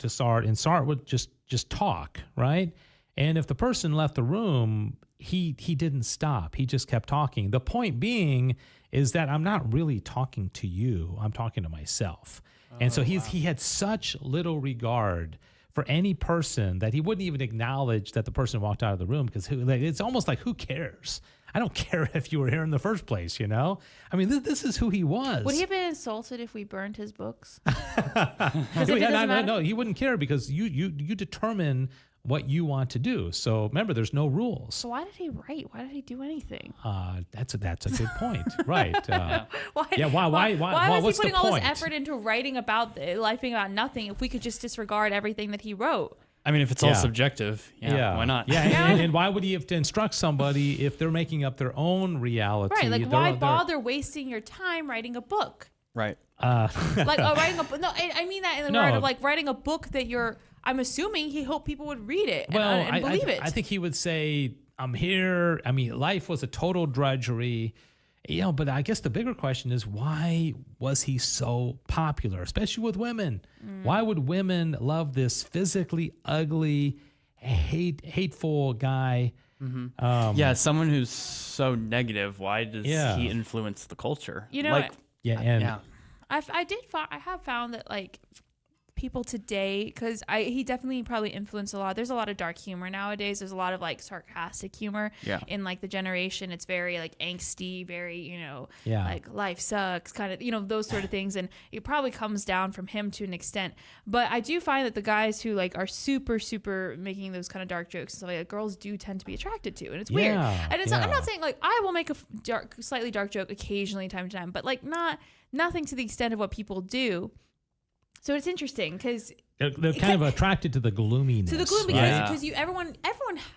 Sartre, and Sartre would just talk, right? And if the person left the room, he didn't stop. He just kept talking. The point being is that I'm not really talking to you. I'm talking to myself. And so he had such little regard for any person that he wouldn't even acknowledge that the person walked out of the room, because it's almost like, who cares? I don't care if you were here in the first place, I mean, this is who he was. Would he have been insulted if we burned his books? No, he wouldn't care, because you determine what you want to do. So remember, there's no rules. So why did he write? Why did he do anything? That's a good point, right? Why was what's he putting the all point? this effort into writing about life being about nothing if we could just disregard everything that he wrote? I mean, if it's all subjective, why not? Yeah, and why would he have to instruct somebody if they're making up their own reality? Right, like why bother wasting your time writing a book? Right. Writing a book. No, I mean that in the word of writing a book that I'm assuming he hoped people would read it and believe it. I think he would say, I'm here. I mean, life was a total drudgery. But I guess the bigger question is, why was he so popular, especially with women? Why would women love this physically ugly, hateful guy? Someone who's so negative. Why does he influence the culture? I have found that like people today, because he definitely probably influenced a lot. There's a lot of dark humor nowadays. There's a lot of like sarcastic humor in like the generation. It's very like angsty, very, like life sucks kind of, those sort of things. And it probably comes down from him to an extent. But I do find that the guys who like are super, super making those kind of dark jokes and stuff like that, girls do tend to be attracted to. And it's weird. And it's I'm not saying like I will make a slightly dark joke occasionally time to time, but like nothing to the extent of what people do. So it's interesting because they're kind of attracted to the gloominess. Because everyone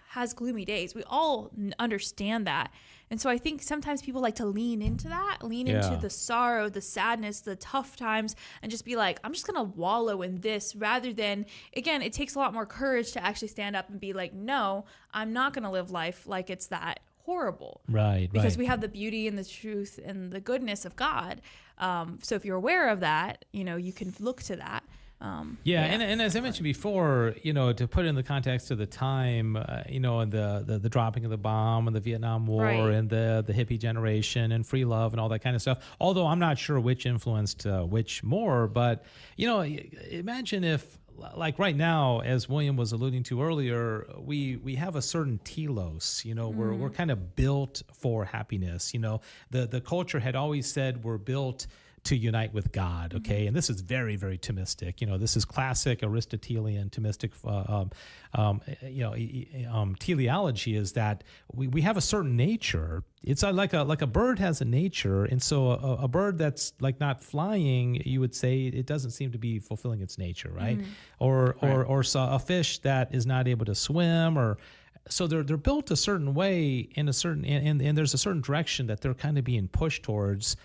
has gloomy days. We all understand that. And so I think sometimes people like to lean into the sorrow, the sadness, the tough times, and just be like, I'm just going to wallow in this, rather than, again, it takes a lot more courage to actually stand up and be like, no, I'm not going to live life like it's that horrible. Because we have the beauty and the truth and the goodness of God. So if you're aware of that, you can look to that. And as I mentioned before, to put it in the context of the time, and the dropping of the bomb and the Vietnam War and the hippie generation and free love and all that kind of stuff. Although I'm not sure which influenced which more, but imagine if, like right now, as William was alluding to earlier, we have a certain telos, we're kind of built for happiness. The culture had always said we're built to unite with God, okay? And this is very, very Thomistic. This is classic Aristotelian Thomistic, teleology, is that we have a certain nature. It's like a bird has a nature, and so a bird that's like not flying, you would say it doesn't seem to be fulfilling its nature, right? Or a fish that is not able to swim, or so they're built a certain way in a certain and there's a certain direction that they're kind of being pushed towards.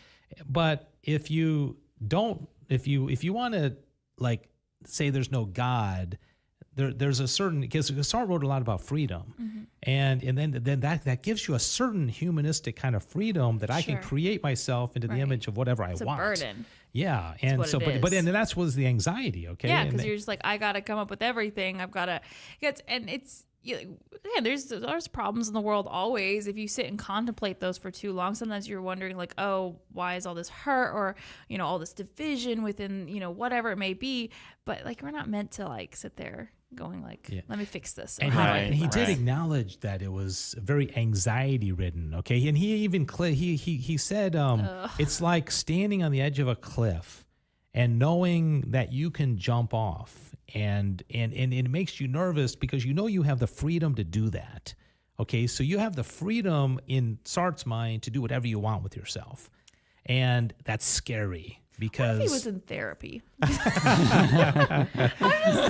But if you want to like say there's no God, there's a certain, because Sartre wrote a lot about freedom, and then that gives you a certain humanistic kind of freedom that I can create myself into the image of whatever I want. It's a burden. Yeah, and so but that's was the anxiety, okay? Yeah, because you're just like, I got to come up with everything. I've got to, and it's. There's problems in the world always. If you sit and contemplate those for too long, sometimes you're wondering like, oh, why is all this hurt, or all this division within whatever it may be. But like, we're not meant to like sit there going like, let me fix this. And he did acknowledge that it was very anxiety ridden. Okay, and he even he said it's like standing on the edge of a cliff and knowing that you can jump off. And it makes you nervous because you have the freedom to do that. Okay, so you have the freedom in Sartre's mind to do whatever you want with yourself. And that's scary because... What if he was in therapy?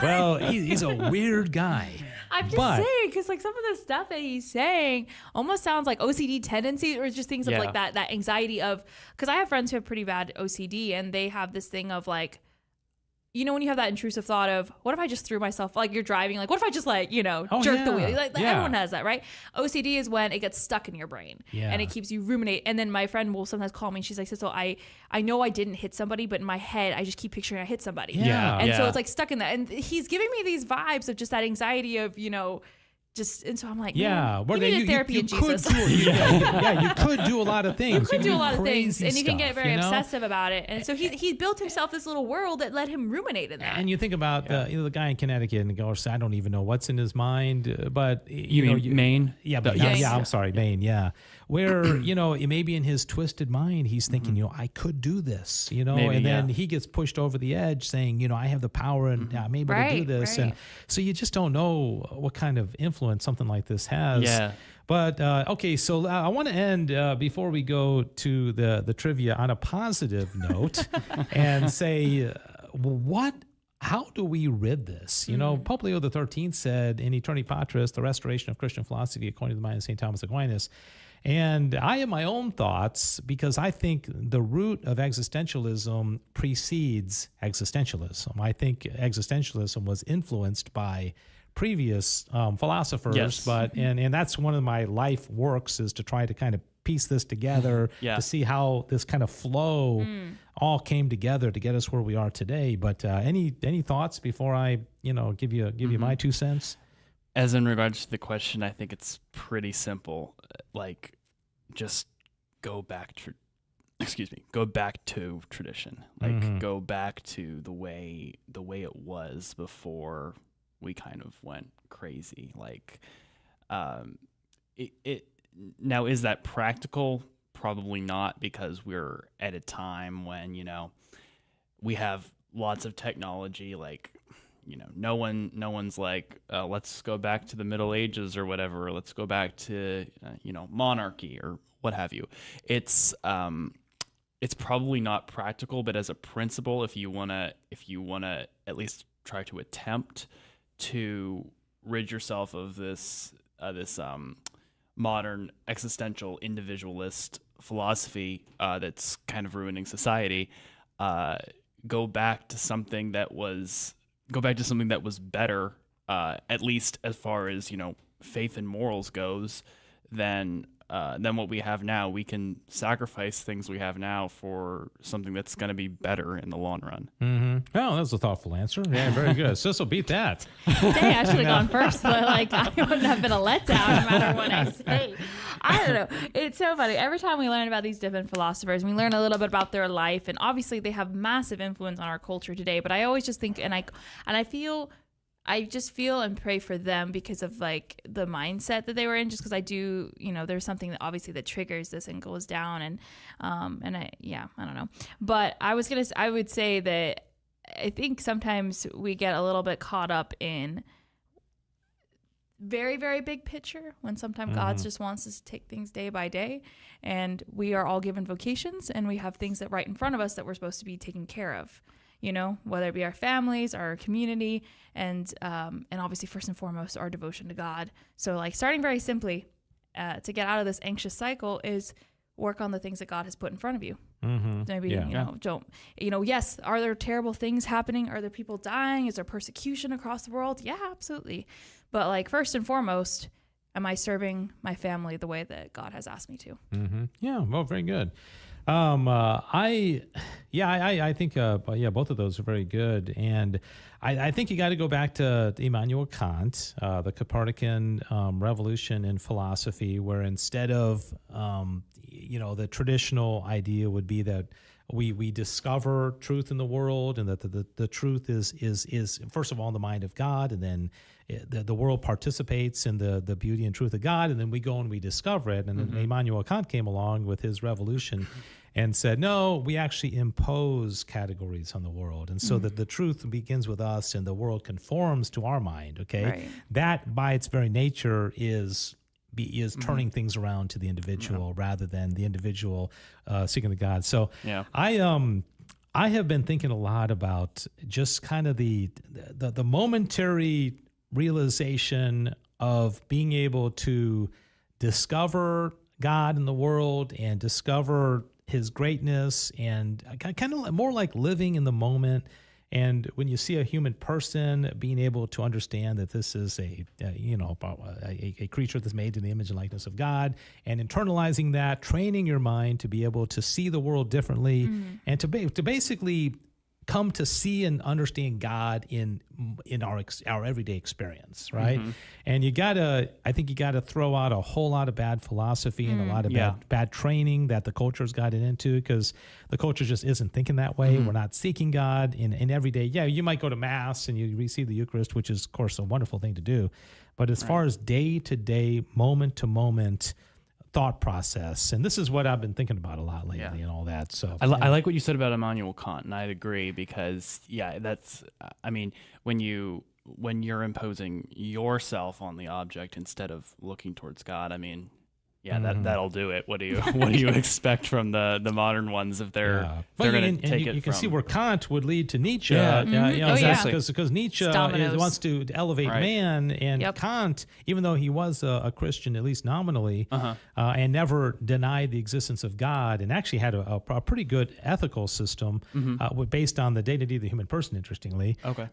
Well, he's a weird guy. I'm just saying, because like some of the stuff that he's saying almost sounds like OCD tendencies, or just things of like that anxiety of... Because I have friends who have pretty bad OCD, and they have this thing of like, when you have that intrusive thought of, what if I just threw myself, like you're driving, like, what if I just like, jerk the wheel? Everyone has that, right? OCD is when it gets stuck in your brain and it keeps you ruminate. And then my friend will sometimes call me and she's like, Sissel, I know I didn't hit somebody, but in my head, I just keep picturing I hit somebody. So it's like stuck in that. And he's giving me these vibes of just that anxiety of, and so I'm like, you need therapy in Jesus. You could do a lot of things. And you can get very obsessive about it. And so he built himself this little world that let him ruminate in that. And you think about the guy in Connecticut, and goes, I don't even know what's in his mind, but Maine? I'm sorry, Maine, where maybe in his twisted mind he's thinking, I could do this, and then he gets pushed over the edge, saying, I have the power and I'm able to do this, and so you just don't know what kind of influence something like this has. But okay, so I want to end before we go to the trivia on a positive note and say, how do we rid this? Pope Leo XIII said in Aeterni Patris, the restoration of Christian philosophy according to the mind of St. Thomas Aquinas. And I have my own thoughts because I think the root of existentialism precedes existentialism. I think existentialism was influenced by previous philosophers, but and that's one of my life works, is to try to kind of piece this together Yeah. to see how this kind of flow all came together to get us where we are today. But any thoughts before I give you my 2 cents? As in regards to the question, I think it's pretty simple. Like, just go back to tradition. Like, go back to the way it was before we kind of went crazy. Like, it now, is that practical? Probably not, because we're at a time when we have lots of technology. Like, no one's like, let's go back to the Middle Ages or whatever. Let's go back to monarchy or what have you. It's probably not practical, but as a principle, if you wanna at least try to attempt to rid yourself of this modern existential individualist philosophy that's kind of ruining society, go back to something that was better, at least as far as faith and morals goes, than what we have now. We can sacrifice things we have now for something that's going to be better in the long run. Mm-hmm. Oh, that was a thoughtful answer. Yeah, very good. Sissel, beat that. Dang, I should have gone first. But I wouldn't have been a letdown no matter what I say. I don't know. It's so funny. Every time we learn about these different philosophers, we learn a little bit about their life, and obviously they have massive influence on our culture today. But I always just think, I just feel and pray for them because of like the mindset that they were in, just because I do, there's something that obviously that triggers this and goes down. And I don't know. But I would say that I think sometimes we get a little bit caught up in very, very big picture when sometimes God just wants us to take things day by day, and we are all given vocations and we have things that right in front of us that we're supposed to be taking care of. Whether it be our families, our community, and obviously first and foremost, our devotion to God. So like starting very simply to get out of this anxious cycle is work on the things that God has put in front of you. Maybe, yes, are there terrible things happening? Are there people dying? Is there persecution across the world? Yeah, absolutely. But like first and foremost, am I serving my family the way that God has asked me to? Yeah, well, very good. I think both of those are very good, and I think you got to go back to Immanuel Kant, the Copernican revolution in philosophy, where instead of the traditional idea would be that we discover truth in the world, and that the truth is first of all in the mind of God, and then the world participates in the beauty and truth of God, and then we go and we discover it. And then Immanuel Kant came along with his revolution and said, no, we actually impose categories on the world. And so that the truth begins with us and the world conforms to our mind, okay? Right. That by its very nature is turning things around to the individual rather than the individual seeking the God. So I have been thinking a lot about just kind of the momentary realization of being able to discover God in the world and discover his greatness, and kind of more like living in the moment. And when you see a human person, being able to understand that this is a creature that's made in the image and likeness of God, and internalizing that, training your mind to be able to see the world differently, and to basically come to see and understand God in our everyday experience, right? And I think you gotta throw out a whole lot of bad philosophy and a lot of bad training that the culture's gotten into, because the culture just isn't thinking that way. We're not seeking God in everyday. Yeah, you might go to Mass and you receive the Eucharist, which is, of course, a wonderful thing to do. But as far as day-to-day, moment-to-moment thought process, and this is what I've been thinking about a lot lately and all that. So I like what you said about Immanuel Kant, and I'd agree, because that's when you're imposing yourself on the object instead of looking towards God, that'll do it. What do you expect from the modern ones if they're going to take it? You can see where Kant would lead to Nietzsche. Exactly. Because Nietzsche wants to elevate man, and Kant, even though he was a Christian, at least nominally, and never denied the existence of God, and actually had a pretty good ethical system based on the dignity of the human person, interestingly. Okay.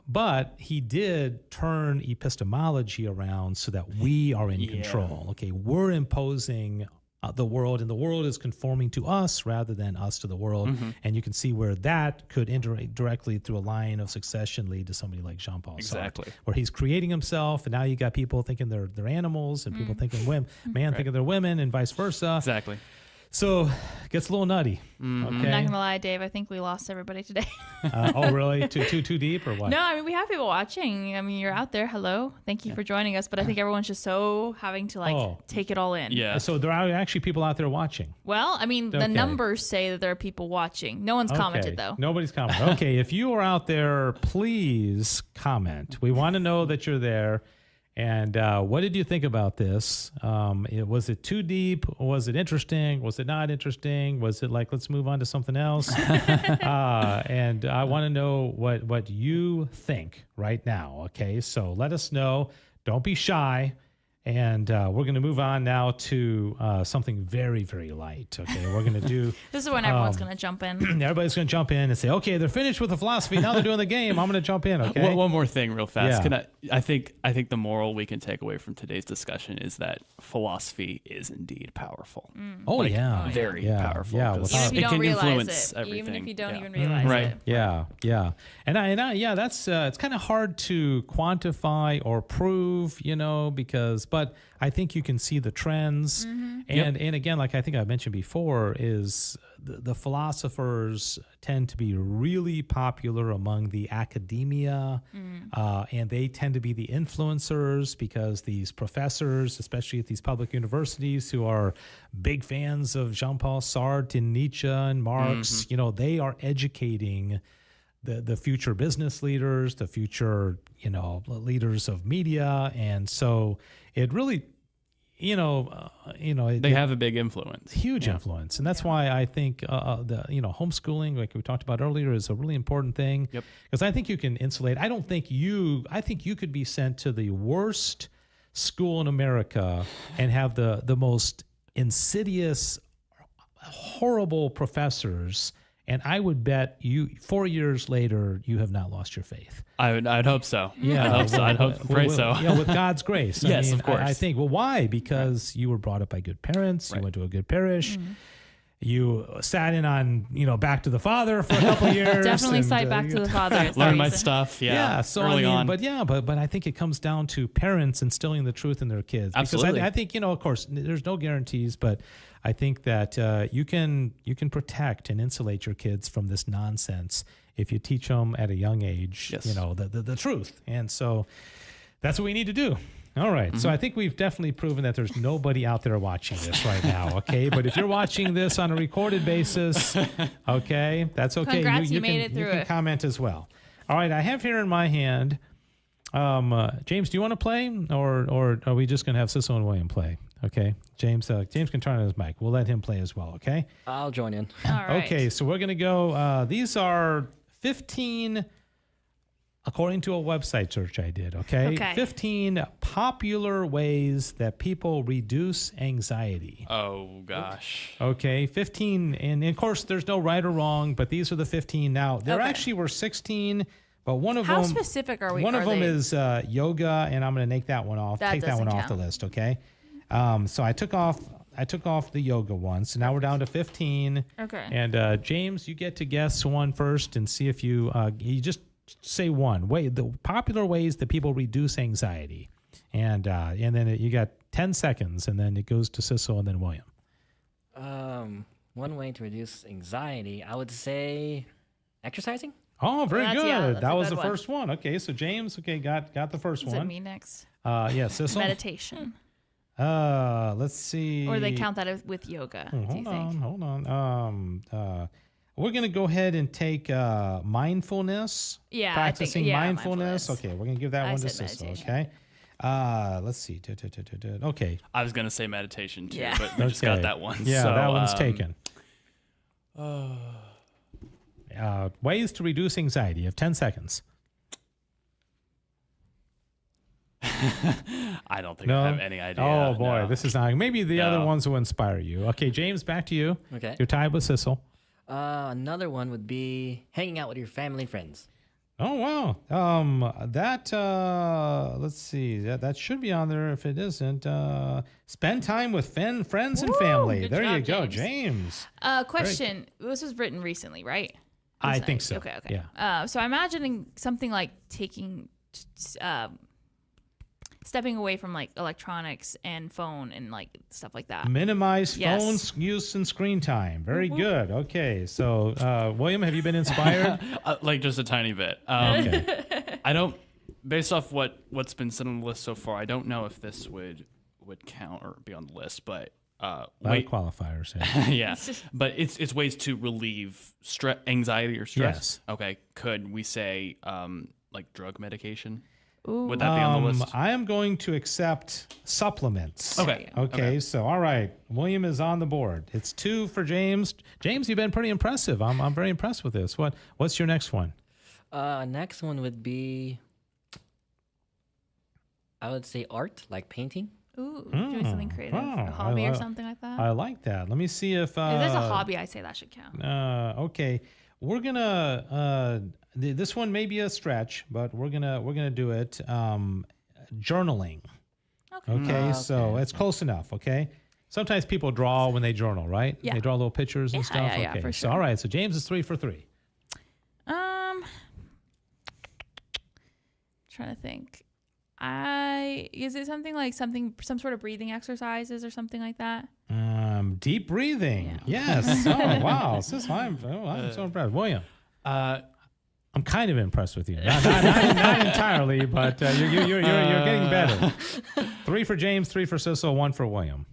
But he did turn epistemology around so that we are in control. Okay, we're imposing the world, and the world is conforming to us rather than us to the world. And you can see where that could directly through a line of succession lead to somebody like Jean-Paul Sartre, where he's creating himself, and now you got people thinking they're animals, and people thinking thinking they're women, and vice versa. Exactly. So it gets a little nutty. Okay? I'm not gonna lie, Dave. I think we lost everybody today. Oh, really? Too deep, or what? No, I mean, we have people watching. I mean, you're out there. Hello, thank you for joining us. But I think everyone's just so having to take it all in. Yeah. So there are actually people out there watching. Well, I mean, the numbers say that there are people watching. No one's commented though. Nobody's commented. Okay, if you are out there, please comment. We want to know that you're there. And what did you think about this? Was it too deep? Was it interesting? Was it not interesting? Was it like, let's move on to something else? And I want to know what you think right now. Okay, so let us know. Don't be shy. And we're going to move on now to something very, very light. Okay, we're going to do. This is when everyone's going to jump in. Everybody's going to jump in and say, "Okay, they're finished with the philosophy. Now they're doing the game. I'm going to jump in." Okay. One more thing, real fast. Yeah. I think the moral we can take away from today's discussion is that philosophy is indeed powerful. Oh yeah, very powerful. Yeah, even if you it don't can realize influence it. everything. Even if you don't Yeah. even realize Right. it. Yeah. And I that's it's kind of hard to quantify or prove, but I think you can see the trends. And again, like I think I mentioned before, is the philosophers tend to be really popular among the academia, and they tend to be the influencers because these professors, especially at these public universities who are big fans of Jean-Paul Sartre and Nietzsche and Marx, they are educating the future business leaders, the future, leaders of media. And so it really, they have a big influence, huge influence. And that's why I think the homeschooling, like we talked about earlier, is a really important thing. Yep. Because I think you can insulate. I think you could be sent to the worst school in America and have the most insidious, horrible professors, and I would bet you 4 years later you have not lost your faith. I'd hope so. Yeah, I'd pray so. Yeah, with God's grace. Yes, of course. I think. Well, why? Because you were brought up by good parents. You went to a good parish. You sat in on Back to the Father for a couple of years. Definitely cite Back to the Father. Learn my stuff. Yeah. So early on. But I think it comes down to parents instilling the truth in their kids. Absolutely. Because I think of course, there's no guarantees, but I think that you can protect and insulate your kids from this nonsense if you teach them at a young age. Yes. The truth, and so that's what we need to do. All right. So I think we've definitely proven that there's nobody out there watching this right now. Okay. But if you're watching this on a recorded basis, okay, that's okay. Congrats, you made it through you can it. comment as well. All right. I have here in my hand, James, do you want to play or are we just going to have Cecil and William play? Okay. James can turn on his mic. We'll let him play as well. Okay. I'll join in. All right. Okay. So we're going to go, these are 15, according to a website search I did, okay? 15 popular ways that people reduce anxiety. Oh, gosh. Okay, 15, and of course, there's no right or wrong, but these are the 15. Now, there actually were 16, but one of them... How specific are we? One of them is yoga, and I'm going to take that one off the list, okay? So I took off the yoga one, so now we're down to 15. Okay. And James, you get to guess one first and see if you just... say one way, the popular ways that people reduce anxiety, and then you got 10 seconds, and then it goes to Cecil and then William. One way to reduce anxiety, I would say exercising. Oh, very good. Yeah, that was the first one. Okay, so James, got the first one. Is it me next? Yeah, Cecil. Meditation. Let's see. Or do they count that as with yoga? Hold on. We're going to go ahead and take mindfulness. Yeah. Practicing mindfulness. Okay, we're going to give that one to Cecil. Okay. Let's see. Okay. I was going to say meditation too, but we just got that one. Yeah, so, that one's taken. Ways to reduce anxiety. You have 10 seconds. I don't think I have any idea. Oh, boy. No. This is not. Maybe the other ones will inspire you. Okay, James, back to you. Okay. You're tied with Cecil. Another one would be hanging out with your family and friends. Oh wow. Let's see. That should be on there. If it isn't, spend time with friends and family. Good There job, you go, James. James. Question. This was written recently, right? I think so. Okay. Yeah. So I'm imagining something like stepping away from like electronics and phone and like stuff like that. Minimize Yes. phone use and screen time. Very good. Okay. So, William, have you been inspired? Like just a tiny bit. Okay. I don't, based off what's been said on the list so far, I don't know if this would count or be on the list, but Light qualifiers. Yeah. yeah, but it's ways to relieve anxiety or stress. Yes. Okay, could we say like drug medication? Ooh. Would that be on the list? I am going to accept supplements. Okay. Okay. So, all right. William is on the board. It's 2 for James. James, you've been pretty impressive. I'm very impressed with this. What's your next one? Next one would be, I would say art, like painting. Ooh, doing something creative, wow. a hobby or something like that. I like that. Let me see if If there's a hobby, I say that should count. Okay, we're gonna. This one may be a stretch, but we're gonna do it. Journaling. Okay, so it's close enough. Okay. Sometimes people draw when they journal, right? Yeah. They draw little pictures and stuff. Yeah, okay. for So sure. all right. So James is 3 for 3. Trying to think. Is it something like some sort of breathing exercises or something like that? Deep breathing. Yeah. Yes. Oh wow. I'm so impressed. William. I'm kind of impressed with you. Not entirely, but you're getting better. 3 for James, 3 for Cecil, 1 for William.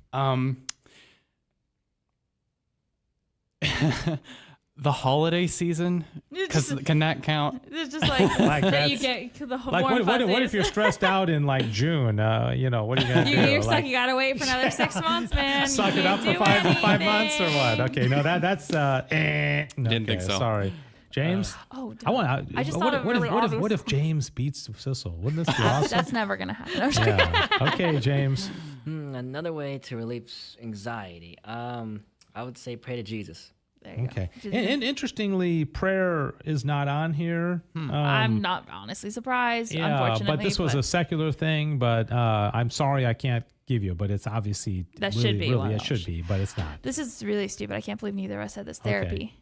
The holiday season, because can that count? It's just like, Like that you that's- get the Like warm what if fuzzies. you're stressed out in like June? What are you gonna do? You're stuck. Like, You gotta wait for another 6 months, man. suck You it up can't for do five months or what? anything. Okay, no, that's Didn't think so. Sorry, James. Oh, I just what, thought of what, really if, what, if, obvious- what if James beats Cecil? Wouldn't this be awesome? That's never gonna happen. I'm just Yeah. Okay, James. Another way to relieve anxiety. I would say pray to Jesus. There you Okay. go. And interestingly, prayer is not on here. I'm not honestly surprised. Yeah, Unfortunately, but this was a secular thing. But I'm sorry, I can't give you. But it's obviously That really, should be really one. it should be, but it's not. This is really stupid. I can't believe neither of us said this. Okay. Therapy.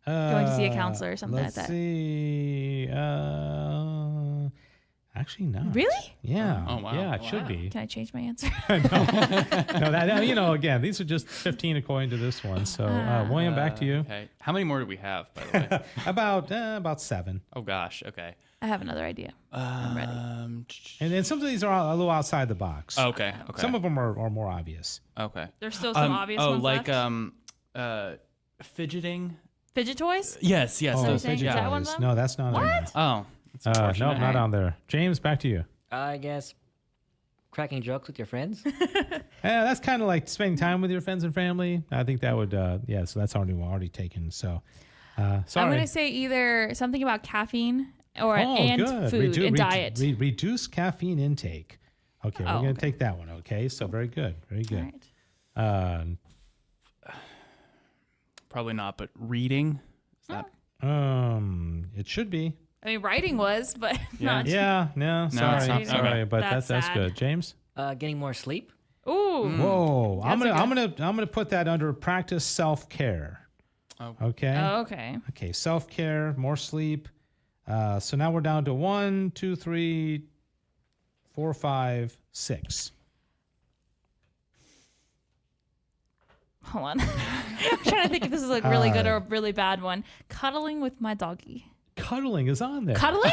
Going to see a counselor or something let's like that. see. Actually, no. Really? Yeah. Oh, wow. Yeah, it should be. Can I change my answer? No, that again, these are just 15 according to this one. So, William, back to you. Okay. How many more do we have, by the way? About 7. Oh gosh. Okay. I have another idea. I'm ready. And then some of these are a little outside the box. Okay. Okay. Some of them are more obvious. Okay. There's still some obvious oh, ones like left. fidgeting. Fidget toys? Yes. Yes. Oh, you're those. saying fidget is that one toys. of them? No, that's not on there. Oh. That's No, unfortunate. not on there. James, back to you. I guess cracking jokes with your friends. Yeah, that's kind of like spending time with your friends and family. I think that would, so that's already taken. So, sorry. I'm going to say either something about caffeine and good. food and diet. Reduce caffeine intake. Okay, we're going to take that one. Okay, so very good. Very good. All right. Probably not, but reading. Is that? It should be. I mean, writing was, but not. Yeah, no, sorry, it's not. sorry, Okay. but That's that's sad. good. James. Getting more sleep. Ooh. Whoa, I'm That's gonna put that under practice self-care. Oh. Okay. Oh, okay. Okay, self-care, more sleep. So now we're down to 1, 2, 3, 4, 5, 6. Hold on. I'm trying to think if this is like really good or a really bad one. Cuddling with my doggy. Cuddling is on there. Cuddling?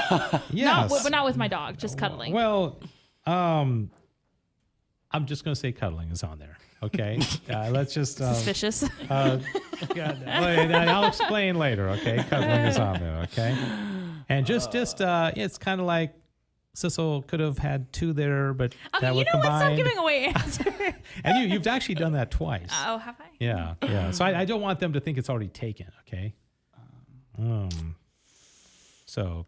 Yes. But not with my dog, just cuddling. Well, I'm just gonna say cuddling is on there. Okay. Let's just. Suspicious. I'll explain later. Okay. Cuddling is on there. Okay. And just it's kind of like Cecil could have had 2 there, but Okay, that you would know what? Stop combine. giving away answers. And you've actually done that twice. Oh, have I? Yeah, yeah. So I don't want them to think it's already taken. Okay. So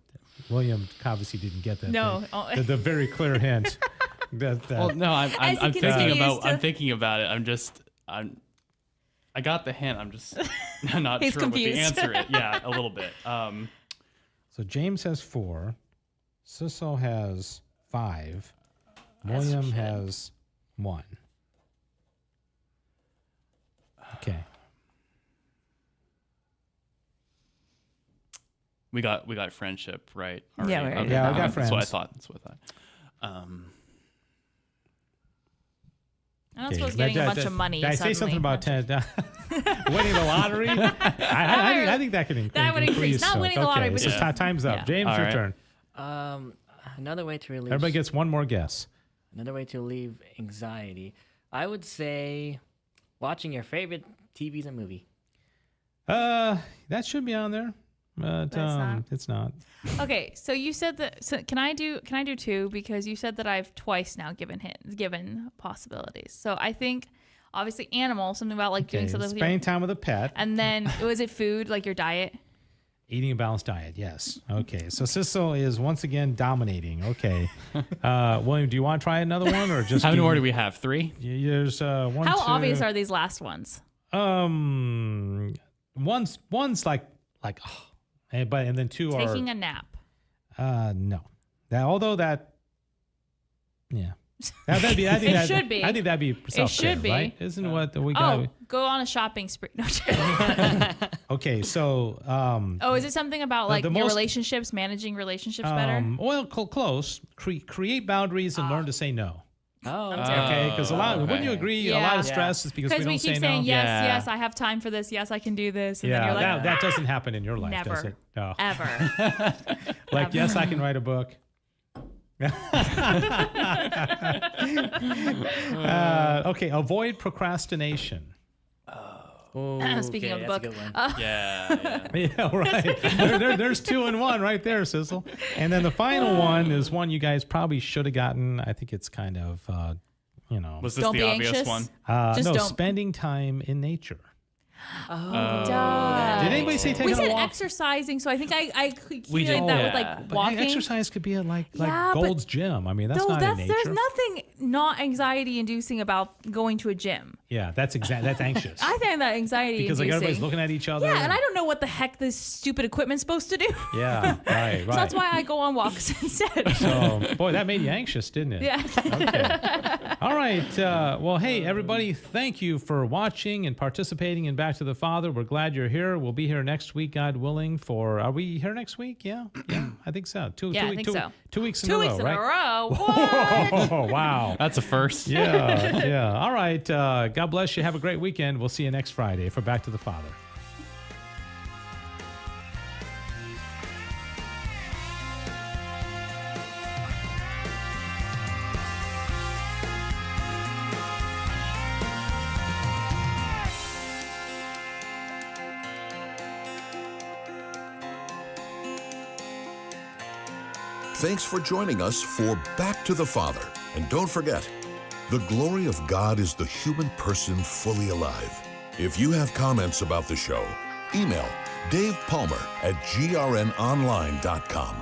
William obviously didn't get that. No. thing. The very clear hint. that, Well, no, I'm As he thinking continues about to- I'm thinking about it. I got the hint. I'm just not He's sure confused. what the answer is. Yeah, a little bit. So James has 4. Sissel has 5. William has 1. Okay. We got friendship, right? Yeah, we already. got That's friends. what I thought. I don't suppose getting a bunch of money. Did I say something about 10, winning the lottery? I think that could increase. That would increase. Not winning the lottery, but so just- time's up. Yeah. James, All your right. turn. Another way to relieve. Everybody gets one more guess. Another way to relieve anxiety. I would say watching your favorite TVs and movie. That should be on there, but it's not. Okay, so you said that. So can I do 2? Because you said that I've twice now given possibilities. So I think obviously animal, something about like doing something with spending your, time with a pet, and then was it food, like your diet? eating a balanced diet. Yes. Okay. So Sissel is once again dominating. Okay. William, do you want to try another one or just How many more do we have? 3? There's one. How 2, obvious are these last ones? One's like and then 2 are Taking a nap. no. Yeah. That'd be. I think It should be. I think that'd be self-care, should be. right? Isn't what we got? Oh, go on a shopping spree. No. Okay, so Is it something about like the your most- relationships, managing relationships better? well, close. Create boundaries and learn to say no. Oh, Okay, because wouldn't you agree? A lot Yeah. of stress is because we Because don't we keep say saying no. yes, Yeah. yes, I have time for this. Yes, I can do this. And then Yeah, you're like, that doesn't happen in your life, does never, it? No. ever. Like, yes, I can write a book. Okay, avoid procrastination. Speaking of the that's book. a good one. Yeah. Yeah, right. There's 2 in 1 right there, Sissel. And then the final one is one you guys probably should have gotten. I think it's kind of, Was this Don't the be obvious anxious. one? Just no, don't- spending time in nature. Duh. Did anybody say taking We a said walk? exercising, so I think I We equated did. that with Yeah. like But walking. exercise could be like Yeah, but- Gold's Gym. I mean, that's No, not in nature. there's nothing not anxiety inducing about going to a gym. Yeah, that's anxious. I think that anxiety Because like inducing. everybody's looking at each other. Yeah, and I don't know what the heck this stupid equipment's supposed to do. Yeah, right. So that's why I go on walks instead. So, boy, that made you anxious, didn't it? Yeah. Okay. All right. Well, hey, everybody, thank you for watching and participating in Back to the Father. We're glad you're here. We'll be here next week, God willing. Are we here next week? Yeah, I think so. Two weeks in 2 a weeks row, in right? a row. What? Oh, wow. That's a first. Yeah. All right. God bless you. Have a great weekend. We'll see you next Friday for Back to the Father. Thanks for joining us for Back to the Father. And don't forget, the glory of God is the human person fully alive. If you have comments about the show, email Dave Palmer at grnonline.com.